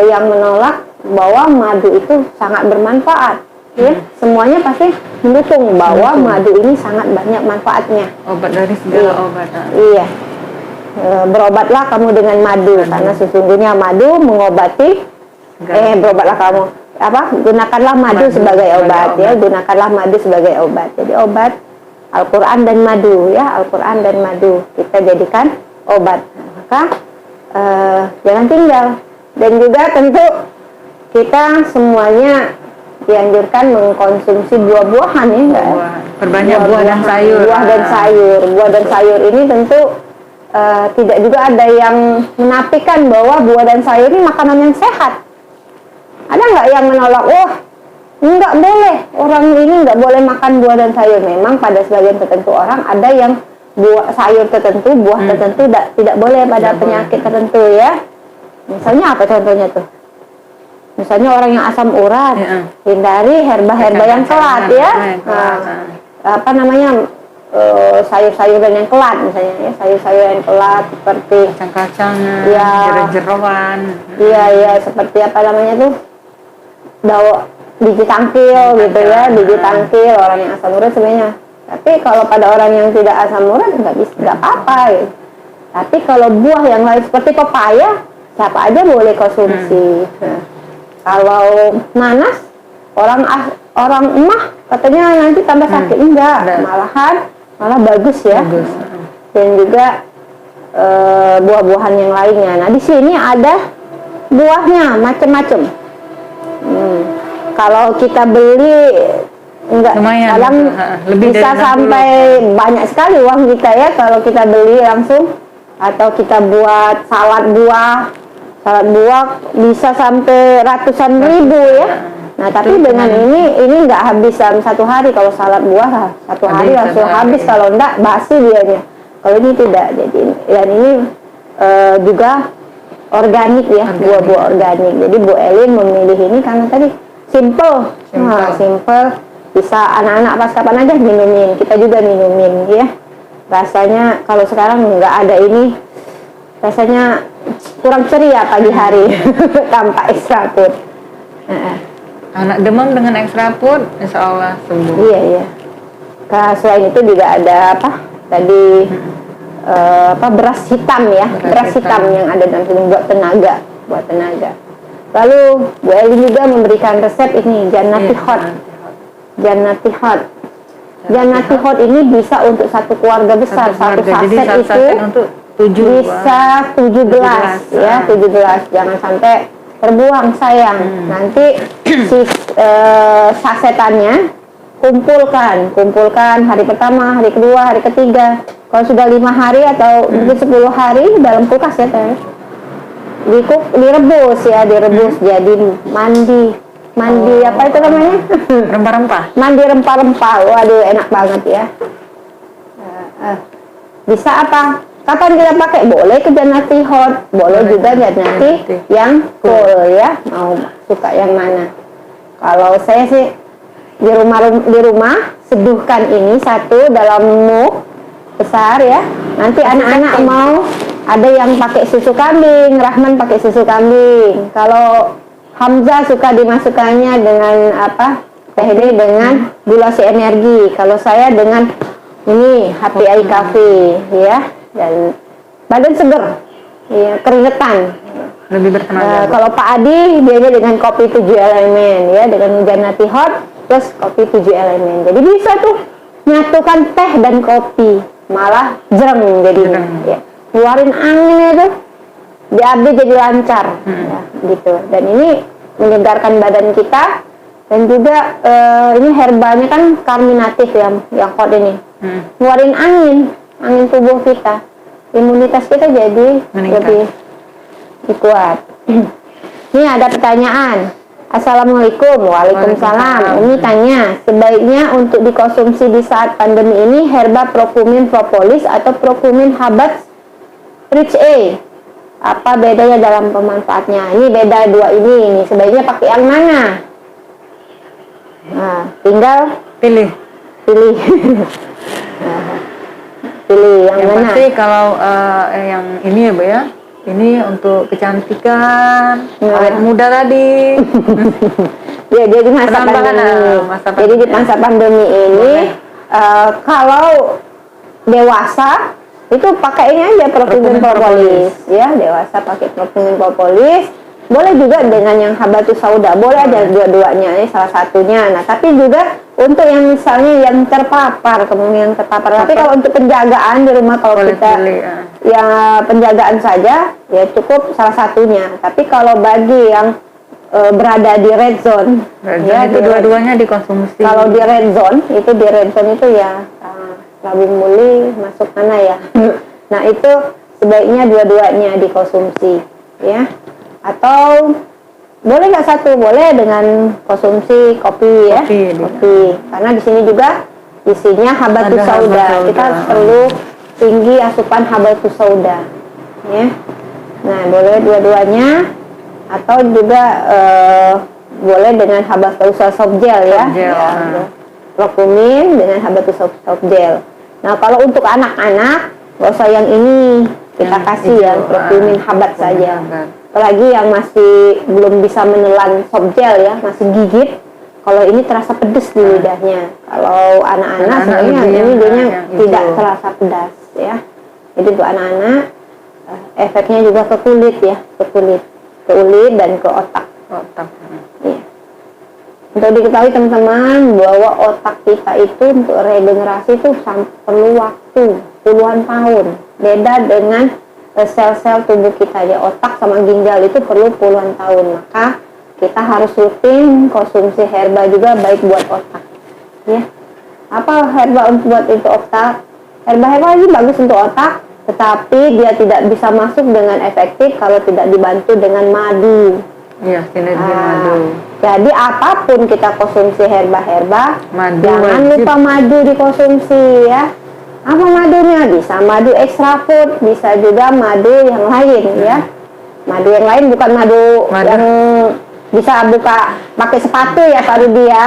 yang menolak bahwa madu itu sangat bermanfaat ya. Semuanya pasti mendukung bahwa madu ini sangat banyak manfaatnya. Obat dari segala obat. Iya. Berobatlah kamu dengan madu karena sesungguhnya madu mengobati berobatlah kamu gunakanlah madu sebagai obat ya, gunakanlah madu sebagai obat. Jadi obat Al-Quran dan madu ya, Al-Quran dan madu kita jadikan obat. Maka jangan tinggal. Dan juga tentu kita semuanya dianjurkan mengkonsumsi buah-buahan ya. Perbanyak buah dan sayur. Buah dan sayur ini tentu tidak juga ada yang menafikan bahwa buah dan sayur ini makanan yang sehat. Ada nggak yang menolak? Nggak boleh, orang ini nggak boleh makan buah dan sayur. Memang pada sebagian tertentu orang ada yang sayur tertentu, buah tertentu tidak boleh pada penyakit tertentu ya. Misalnya apa contohnya tuh? Misalnya orang yang asam urat, hindari herba-herba yang kelat ya. Apa namanya? sayur-sayuran yang kelat misalnya ya, sayur-sayuran yang kelat seperti kacang-kacangan, ya, jeroan. Iya, seperti apa namanya tuh, biji tangkil gitu ya, biji tangkil orang yang asam urat sebenarnya. Tapi kalau pada orang yang tidak asam urat nggak apa-apa gitu. Tapi kalau buah yang lain seperti pepaya, siapa aja boleh konsumsi. Nah, kalau nanas, orang emah katanya nanti tambah sakit, enggak, malah bagus ya. Bagus. Dan juga buah-buahan yang lainnya. Nah, di sini ada buahnya macam-macam. Kalau kita beli enggak, Lumayan, kadang lebih bisa dari 60. sampai banyak sekali uang kita ya kalau kita beli langsung, atau kita buat salad buah bisa sampai ratusan ribu ya. Nah, tapi dengan ini nggak habis dalam satu hari. Kalau salad buah satu hari langsung habis, kalau enggak basi dianya. Kalau ini tidak. Jadi dan ini juga organik ya, buah-buah organik. Jadi Bu Elin memilih ini karena tadi simple. Bisa anak-anak pas kapan aja minumin, kita juga minumin ya. Rasanya kalau sekarang nggak ada ini, rasanya kurang ceria pagi hari tanpa extra food. Anak demam dengan extra food, insya Allah sembuh. Iya. Selain itu juga ada tadi beras hitam ya, beras hitam yang ada dalam tubuh buat tenaga. Lalu Bu Elin juga memberikan resep ini Jannati Hot. Jannati Hot ini bisa untuk satu keluarga besar, satu saset itu untuk 7 bisa 17 ya, 17. Jangan sampai terbuang sayang. Nanti si sasetannya kumpulkan hari pertama, hari kedua, hari ketiga. Kalau sudah 5 hari atau mungkin 10 hari dalam kulkas ya, direbus jadi mandi apa itu namanya? Rempah-rempah. Mandi rempah-rempah. Waduh, enak banget ya. Bisa apa? Kapan kita pakai? Boleh ke Jannati Hot, boleh juga Jannati yang cool ya. Mau suka yang mana? Kalau saya sih di rumah seduhkan ini satu dalam mug besar ya. Nanti anak-anak mau ada yang pakai susu kambing, Rahman pakai susu kambing. Kalau Hamzah suka dimasukkannya dengan teh ini dengan gula si energi. Kalau saya dengan ini HPI Cafe ya, dan badan seger ya, keringetan, lebih bertenaga. Kalau Pak Adi dia dengan kopi 7 elemen ya, dengan Jannati Hot plus kopi 7 elemen. Jadi bisa tuh nyatukan teh dan kopi, malah jereng jadinya ya. Keluarin anginnya tuh, diambil jadi lancar ya, gitu. Dan ini menyegarkan badan kita, dan juga ini herbalnya kan karminatif yang hot ini, keluarin angin tubuh kita, imunitas kita jadi lebih kuat. Ini ada pertanyaan. Assalamualaikum. Waalaikumsalam. Umi tanya, sebaiknya untuk dikonsumsi di saat pandemi ini herba Procumin propolis atau Procumin Habat Rich A? Apa bedanya dalam pemanfaatnya? Ini beda dua ini sebaiknya pakai yang mana? Nah, tinggal pilih. Pilih yang mana? Pasti kalau yang ini ya Bu ya, ini untuk kecantikan, awet muda tadi. Ya, jadi masa pandemi. Jadi di masa pandemi ini kalau dewasa itu pakai ini aja Procumin propolis ya, dewasa pakai Procumin propolis. Boleh juga dengan yang Habatus Sauda, boleh aja dua-duanya ini salah satunya. Nah, tapi juga untuk yang misalnya yang terpapar, kemungkinan terpapar. Tapi kalau untuk penjagaan di rumah, kalau boleh kita ya penjagaan saja ya cukup salah satunya. Tapi kalau bagi yang berada di red zone, ya itu dua-duanya dikonsumsi. Kalau di red zone itu ya labung muli masuk mana ya. Nah, itu sebaiknya dua-duanya dikonsumsi ya. Atau boleh nggak satu, boleh dengan konsumsi kopi ya, kopi. Karena di sini juga isinya Habatus Sauda. Kita perlu tinggi asupan Habatus Sauda ya. Nah, boleh dua-duanya, atau juga boleh dengan Habatus Soft Gel ya. Procumin dengan Habatus Soft Gel. Nah, kalau untuk anak-anak, nggak usah yang ini, kita kasih yang kurkumin habat saja. Apalagi yang masih belum bisa menelan soft gel ya, masih gigit. Kalau ini terasa pedas di lidahnya. Kalau anak-anak sebenarnya ini dia tidak terasa pedas ya. Jadi untuk anak-anak efeknya juga ke kulit ya, ke kulit dan ke otak. Ya. Untuk diketahui teman-teman bahwa otak kita itu untuk regenerasi itu perlu waktu puluhan tahun. Beda dengan sel-sel tubuh kita ya, otak sama ginjal itu perlu puluhan tahun. Maka kita harus rutin konsumsi herba juga baik buat otak. Ya. Apa herba buat itu otak? Herba-herba ini bagus untuk otak, tetapi dia tidak bisa masuk dengan efektif kalau tidak dibantu dengan madu. Iya, sinergi madu. Jadi apapun kita konsumsi herba-herba, jangan lupa madu dikonsumsi ya. Apa madunya? Bisa madu extra food, bisa juga madu yang lain ya. Madu yang lain bukan madu yang bisa buka pakai sepatu ya Pak Rudi ya.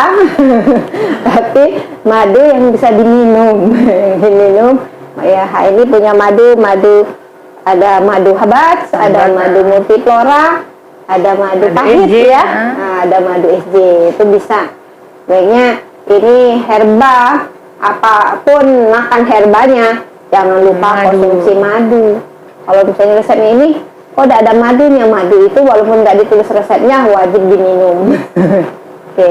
Tapi madu yang bisa diminum. Diminum. Ya, ini punya madu ada madu habat, ada madu multiflora, ada madu pahit ya, nah, ada madu SJ, itu bisa. Baiknya ini herba, apapun makan herbanya, jangan lupa konsumsi madu. Kalau misalnya resepnya ini, kok tidak ada madunya, madu itu walaupun tidak ditulis resepnya, wajib diminum. Oke.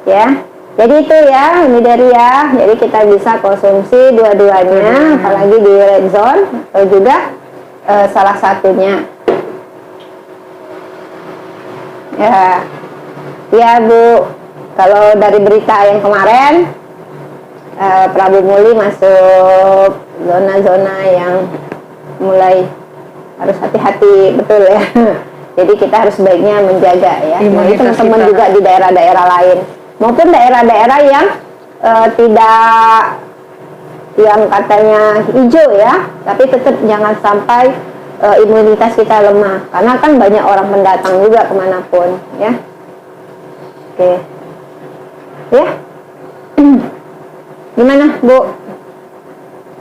Ya, jadi itu ya, ini dari ya, jadi kita bisa konsumsi dua-duanya, apalagi di red zone, atau juga salah satunya. Ya Bu, kalau dari berita yang kemarin Prabu Muli masuk zona-zona yang mulai harus hati-hati betul ya. Jadi kita harus baiknya menjaga ya. Nah, teman-teman juga di daerah-daerah lain maupun daerah-daerah yang tidak yang katanya hijau ya, tapi tetap jangan sampai imunitas kita lemah, karena kan banyak orang pendatang juga kemanapun ya. Oke ya. Gimana Bu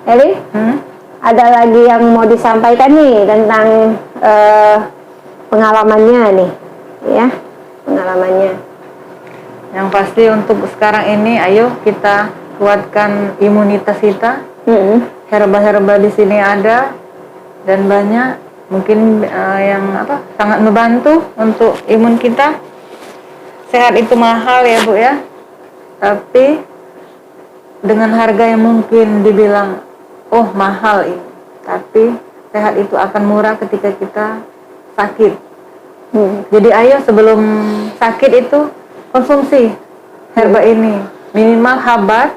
Eli? Ada lagi yang mau disampaikan nih tentang pengalamannya nih ya, pengalamannya. Yang pasti untuk sekarang ini, ayo kita kuatkan imunitas kita. Herba-herba di sini ada dan banyak, mungkin yang sangat membantu untuk imun kita. Sehat itu mahal ya Bu ya, tapi dengan harga yang mungkin dibilang oh mahal ini, tapi sehat itu akan murah ketika kita sakit. Jadi ayo sebelum sakit itu konsumsi herba ini, minimal habat,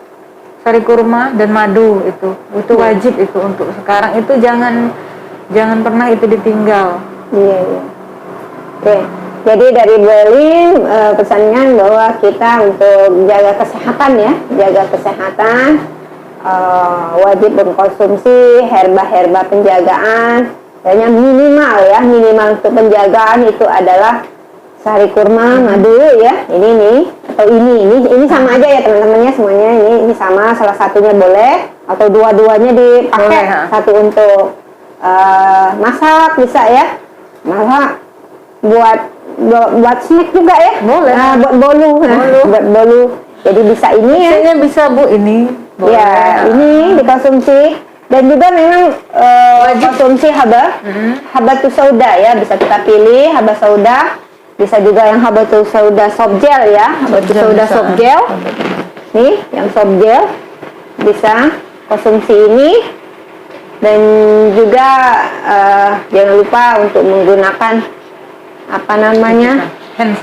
sari kurma dan madu, itu wajib itu untuk sekarang itu, jangan pernah itu ditinggal. Iya. Oke. Jadi dari Berlin pesannya bahwa kita untuk jaga kesehatan ya, jaga kesehatan wajib mengkonsumsi herba-herba penjagaan. Dan yang minimal untuk penjagaan itu adalah sari kurma, madu ya, ini nih atau ini sama aja ya teman-temannya semuanya, ini sama, salah satunya boleh atau dua-duanya dipakai. Satu untuk masak bisa ya, masak buat snack juga ya, boleh. Nah, buat bolu. Jadi bisa ini ya. Bisa Bu ini. Boleh. Ya, ini dikonsumsi dan juga memang konsumsi habatus sauda ya, bisa kita pilih habat sauda, bisa juga yang habatus sauda soft gel ya, habatus sauda soft gel. Nih, yang soft gel bisa konsumsi ini. Dan juga jangan lupa untuk menggunakan apa namanya, hand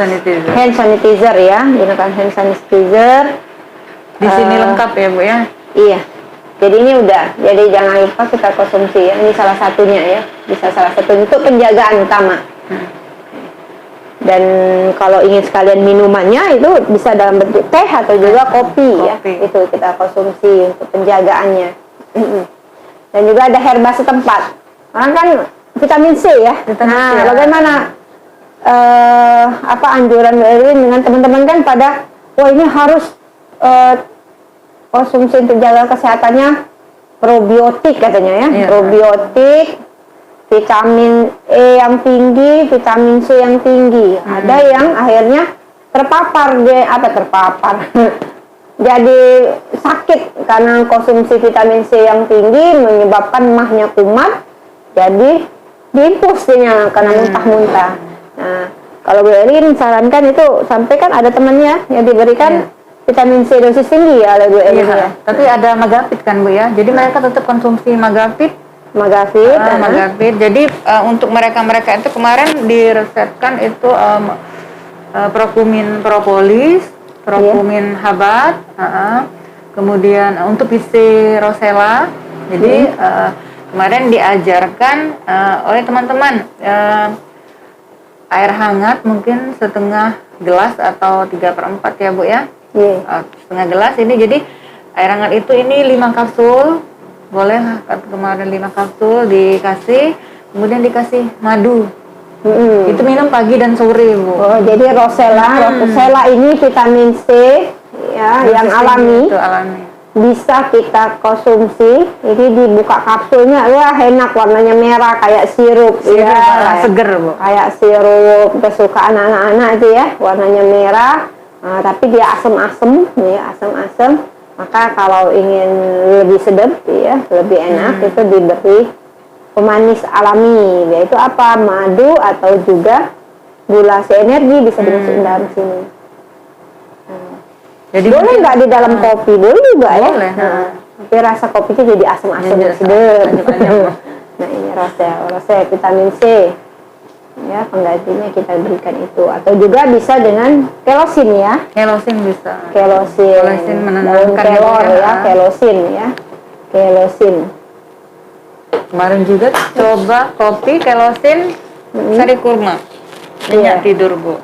sanitizer ya, gunakan hand sanitizer. Di sini lengkap ya Bu ya. Iya, jadi ini udah, jadi jangan lupa kita konsumsi ya, ini salah satunya ya, bisa salah satu untuk penjagaan utama. Dan kalau ingin sekalian minumannya itu bisa dalam bentuk teh atau juga kopi ya, itu kita konsumsi untuk penjagaannya. Dan juga ada herba setempat, orang kan vitamin C ya. Nah, bagaimana anjuran Erwin dengan teman-teman kan pada, wah ini harus konsumsi untuk jaga kesehatannya probiotik katanya ya, Iya. probiotik, vitamin E yang tinggi, vitamin C yang tinggi. Ada yang akhirnya terpapar jadi sakit karena konsumsi vitamin C yang tinggi menyebabkan mahnya kumat, jadi diinfus dia karena muntah-muntah. Nah, kalau Bu Elin sarankan itu, sampai kan ada temannya yang diberikan vitamin C dosis tinggi ya oleh Bu Elin ya. Tapi ada Magapit kan Bu ya, jadi mereka tetap konsumsi Magapit. Magavit. Jadi untuk mereka itu kemarin diresepkan itu Prokumin propolis, Prokumin habat, kemudian untuk PC rosella. Jadi kemarin diajarkan oleh teman-teman air hangat mungkin setengah gelas atau 3/4 ya Bu ya. Setengah gelas ini, jadi air hangat itu ini 5 kapsul, boleh kemarin 5 kapsul dikasih, kemudian dikasih madu. Itu minum pagi dan sore Bu. Oh, jadi rosella ini vitamin C ya, yang alami. Itu alami. Bisa kita konsumsi. Ini dibuka kapsulnya, wah enak, warnanya merah kayak sirup ya, seger Bu. kayak sirup kesukaan anak-anak itu ya, warnanya merah. Nah, tapi dia asam-asam ya, asam-asam. Maka kalau ingin lebih sedap ya, lebih enak, itu diberi pemanis alami, yaitu apa? Madu atau juga gula energi bisa dimasukin dalam sini. Jadi boleh nggak di dalam kopi? Boleh juga ya. Boleh. Tapi rasa kopinya jadi asam-asam sedap. Nah, ini rosella vitamin C. Ya, penggantinya kita berikan itu, atau juga bisa dengan kelosin ya. Kelosin bisa. Kelosin menenangkan kelor ya, kelosin. Kemarin juga coba kopi kelosin sari kurma. Minyak tidur Bu.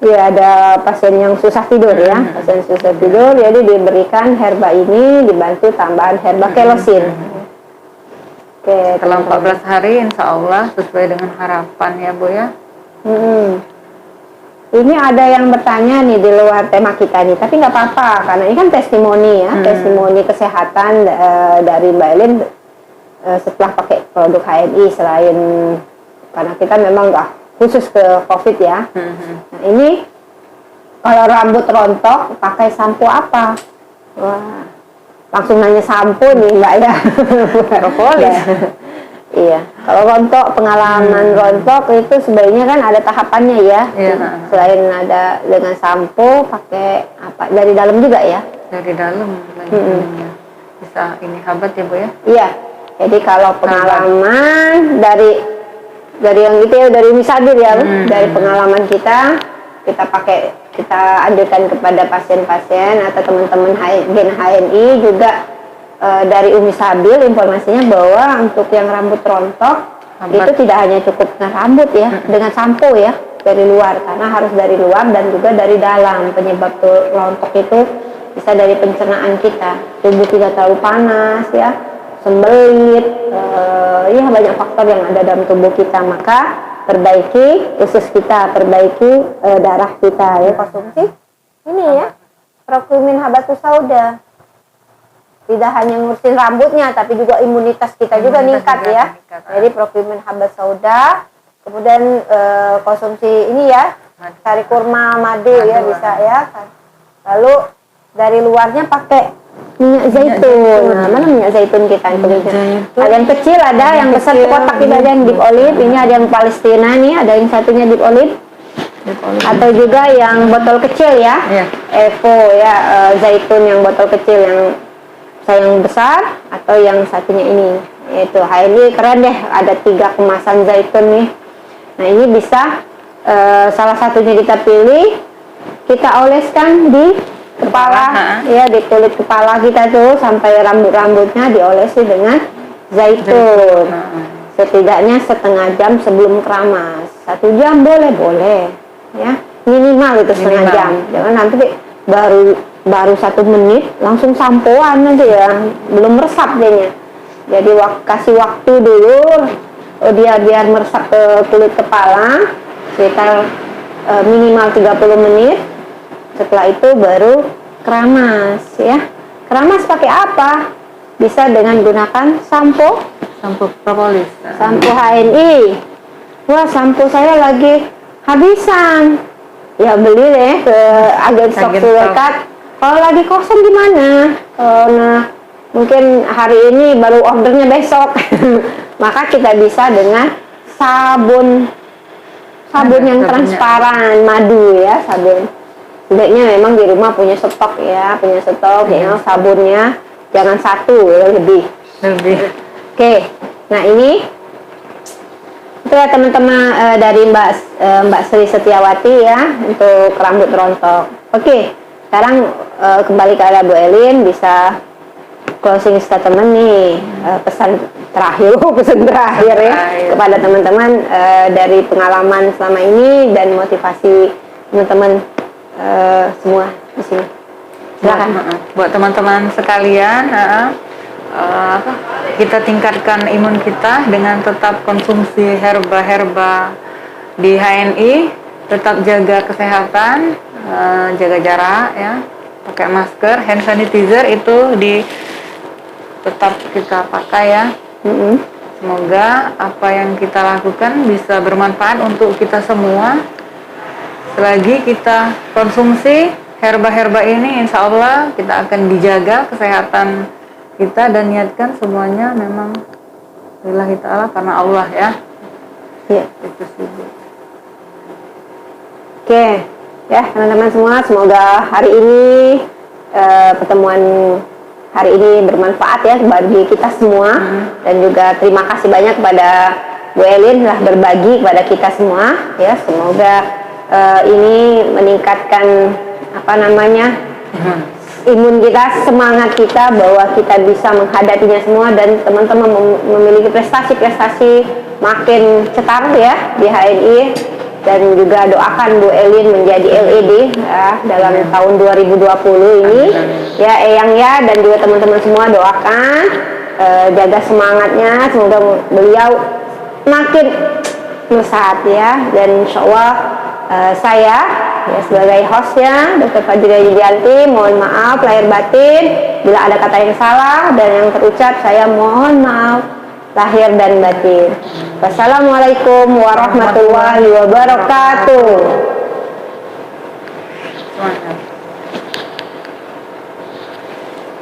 Iya, ada pasien yang susah tidur ya, pasien susah tidur, jadi diberikan herba ini dibantu tambahan herba kelosin. Oke, setelah 14 hari insya Allah sesuai dengan harapan ya Bu ya. Ini ada yang bertanya nih di luar tema kita nih, tapi nggak apa-apa karena ini kan testimoni ya, testimoni kesehatan dari Mbak Elin setelah pakai produk HNI, selain karena kita memang nggak khusus ke COVID ya. Nah, ini kalau rambut rontok pakai sampo apa? Wah, langsung nanya sampo nih Mbak ya. Propolis. Iya, kalau rontok, pengalaman rontok itu sebenarnya kan ada tahapannya ya. Selain ada dengan sampo, pakai apa? Dari dalam juga ya? Dari dalam lagi. Bisa ini habat ya Bu ya? Iya. Jadi kalau pengalaman dari yang itu ya, dari Misabil ya, dari pengalaman kita anjurkan kepada pasien-pasien atau teman-teman Gen HNI juga. Dari Umi Sabil informasinya bahwa untuk yang rambut rontok itu tidak hanya cukup dengan rambut ya, dengan sampo ya, dari luar, karena harus dari luar dan juga dari dalam. Penyebab rontok itu bisa dari pencernaan kita, tubuh tidak terlalu panas ya, sembelit, ya banyak faktor yang ada dalam tubuh kita. Maka perbaiki usus kita, perbaiki darah kita ya, konsumsi ini ya, Prokumin habatus sauda. Tidak hanya ngurusin rambutnya, tapi juga imunitas kita juga meningkat ya. Jadi Prokumin habatus sauda, kemudian konsumsi ini ya, sari kurma, madu ya bisa ya. Lalu dari luarnya pakai minyak zaitun. Nah, mana minyak zaitun kita? Ada yang kecil, ada yang besar kotak, itu ada yang deep olive. Ini ada yang Palestina nih, ada yang satunya deep olive. Atau juga yang botol kecil ya, Evo ya, zaitun yang botol kecil yang sayang besar, atau yang satunya ini, yaitu ini keren deh, ada 3 kemasan zaitun nih. Nah, ini bisa salah satunya kita pilih, kita oleskan di kepala ya, di kulit kepala kita tuh sampai rambut-rambutnya diolesi dengan zaitun. Setidaknya setengah jam sebelum keramas. 1 jam boleh ya, minimal itu setengah jam. Jangan nanti baru 1 menit langsung sampoan nanti ya, belum meresap jadinya. Jadi kasih waktu dulu biar meresap ke kulit kepala sekitar minimal 30 menit. Setelah itu baru keramas ya. Keramas pakai apa? Bisa dengan gunakan sampo propolis. sampo HNI. Wah, sampo saya lagi habisan. Ya beli deh ke agen stok Agen terdekat. Kalau lagi kosong gimana? Nah, mungkin hari ini baru ordernya besok. Maka kita bisa dengan sabun yang sabunnya. transparan, madu ya, sabun. Sebaiknya memang di rumah punya stok ya, ya, sabunnya jangan satu ya, lebih. Oke, nah ini itu ya teman-teman dari Mbak Sri Setiawati ya untuk rambut rontok. Oke, sekarang kembali ke Bu Elin, bisa closing statement nih, pesan terakhir ya kepada teman-teman dari pengalaman selama ini dan motivasi teman-teman semua di sini. Silakan. Buat teman-teman sekalian, kita tingkatkan imun kita dengan tetap konsumsi herba-herba di HNI, tetap jaga kesehatan, jaga jarak ya, pakai masker, hand sanitizer itu tetap kita pakai ya. Semoga apa yang kita lakukan bisa bermanfaat untuk kita semua. Selagi kita konsumsi herba-herba ini, insya Allah kita akan dijaga kesehatan kita dan niatkan semuanya memang lillahi ta'ala karena Allah ya. Ya. Itu sih. Oke, ya teman-teman semua, semoga hari ini pertemuan hari ini bermanfaat ya bagi kita semua, dan juga terima kasih banyak kepada Bu Elin telah berbagi kepada kita semua ya. Semoga ini meningkatkan imun kita, semangat kita bahwa kita bisa menghadapinya semua, dan teman-teman memiliki prestasi-prestasi makin cetar ya di HNI, dan juga doakan Bu Elin menjadi LED ya, dalam tahun 2020 ini ya Eyang ya, dan juga teman-teman semua doakan jaga semangatnya, semoga beliau makin melesat ya, dan insya Allah saya ya sebagai hostnya Dr. Fadila Yudianti mohon maaf lahir batin bila ada kata yang salah dan yang terucap, saya mohon maaf lahir dan batin. Wassalamualaikum warahmatullahi wabarakatuh.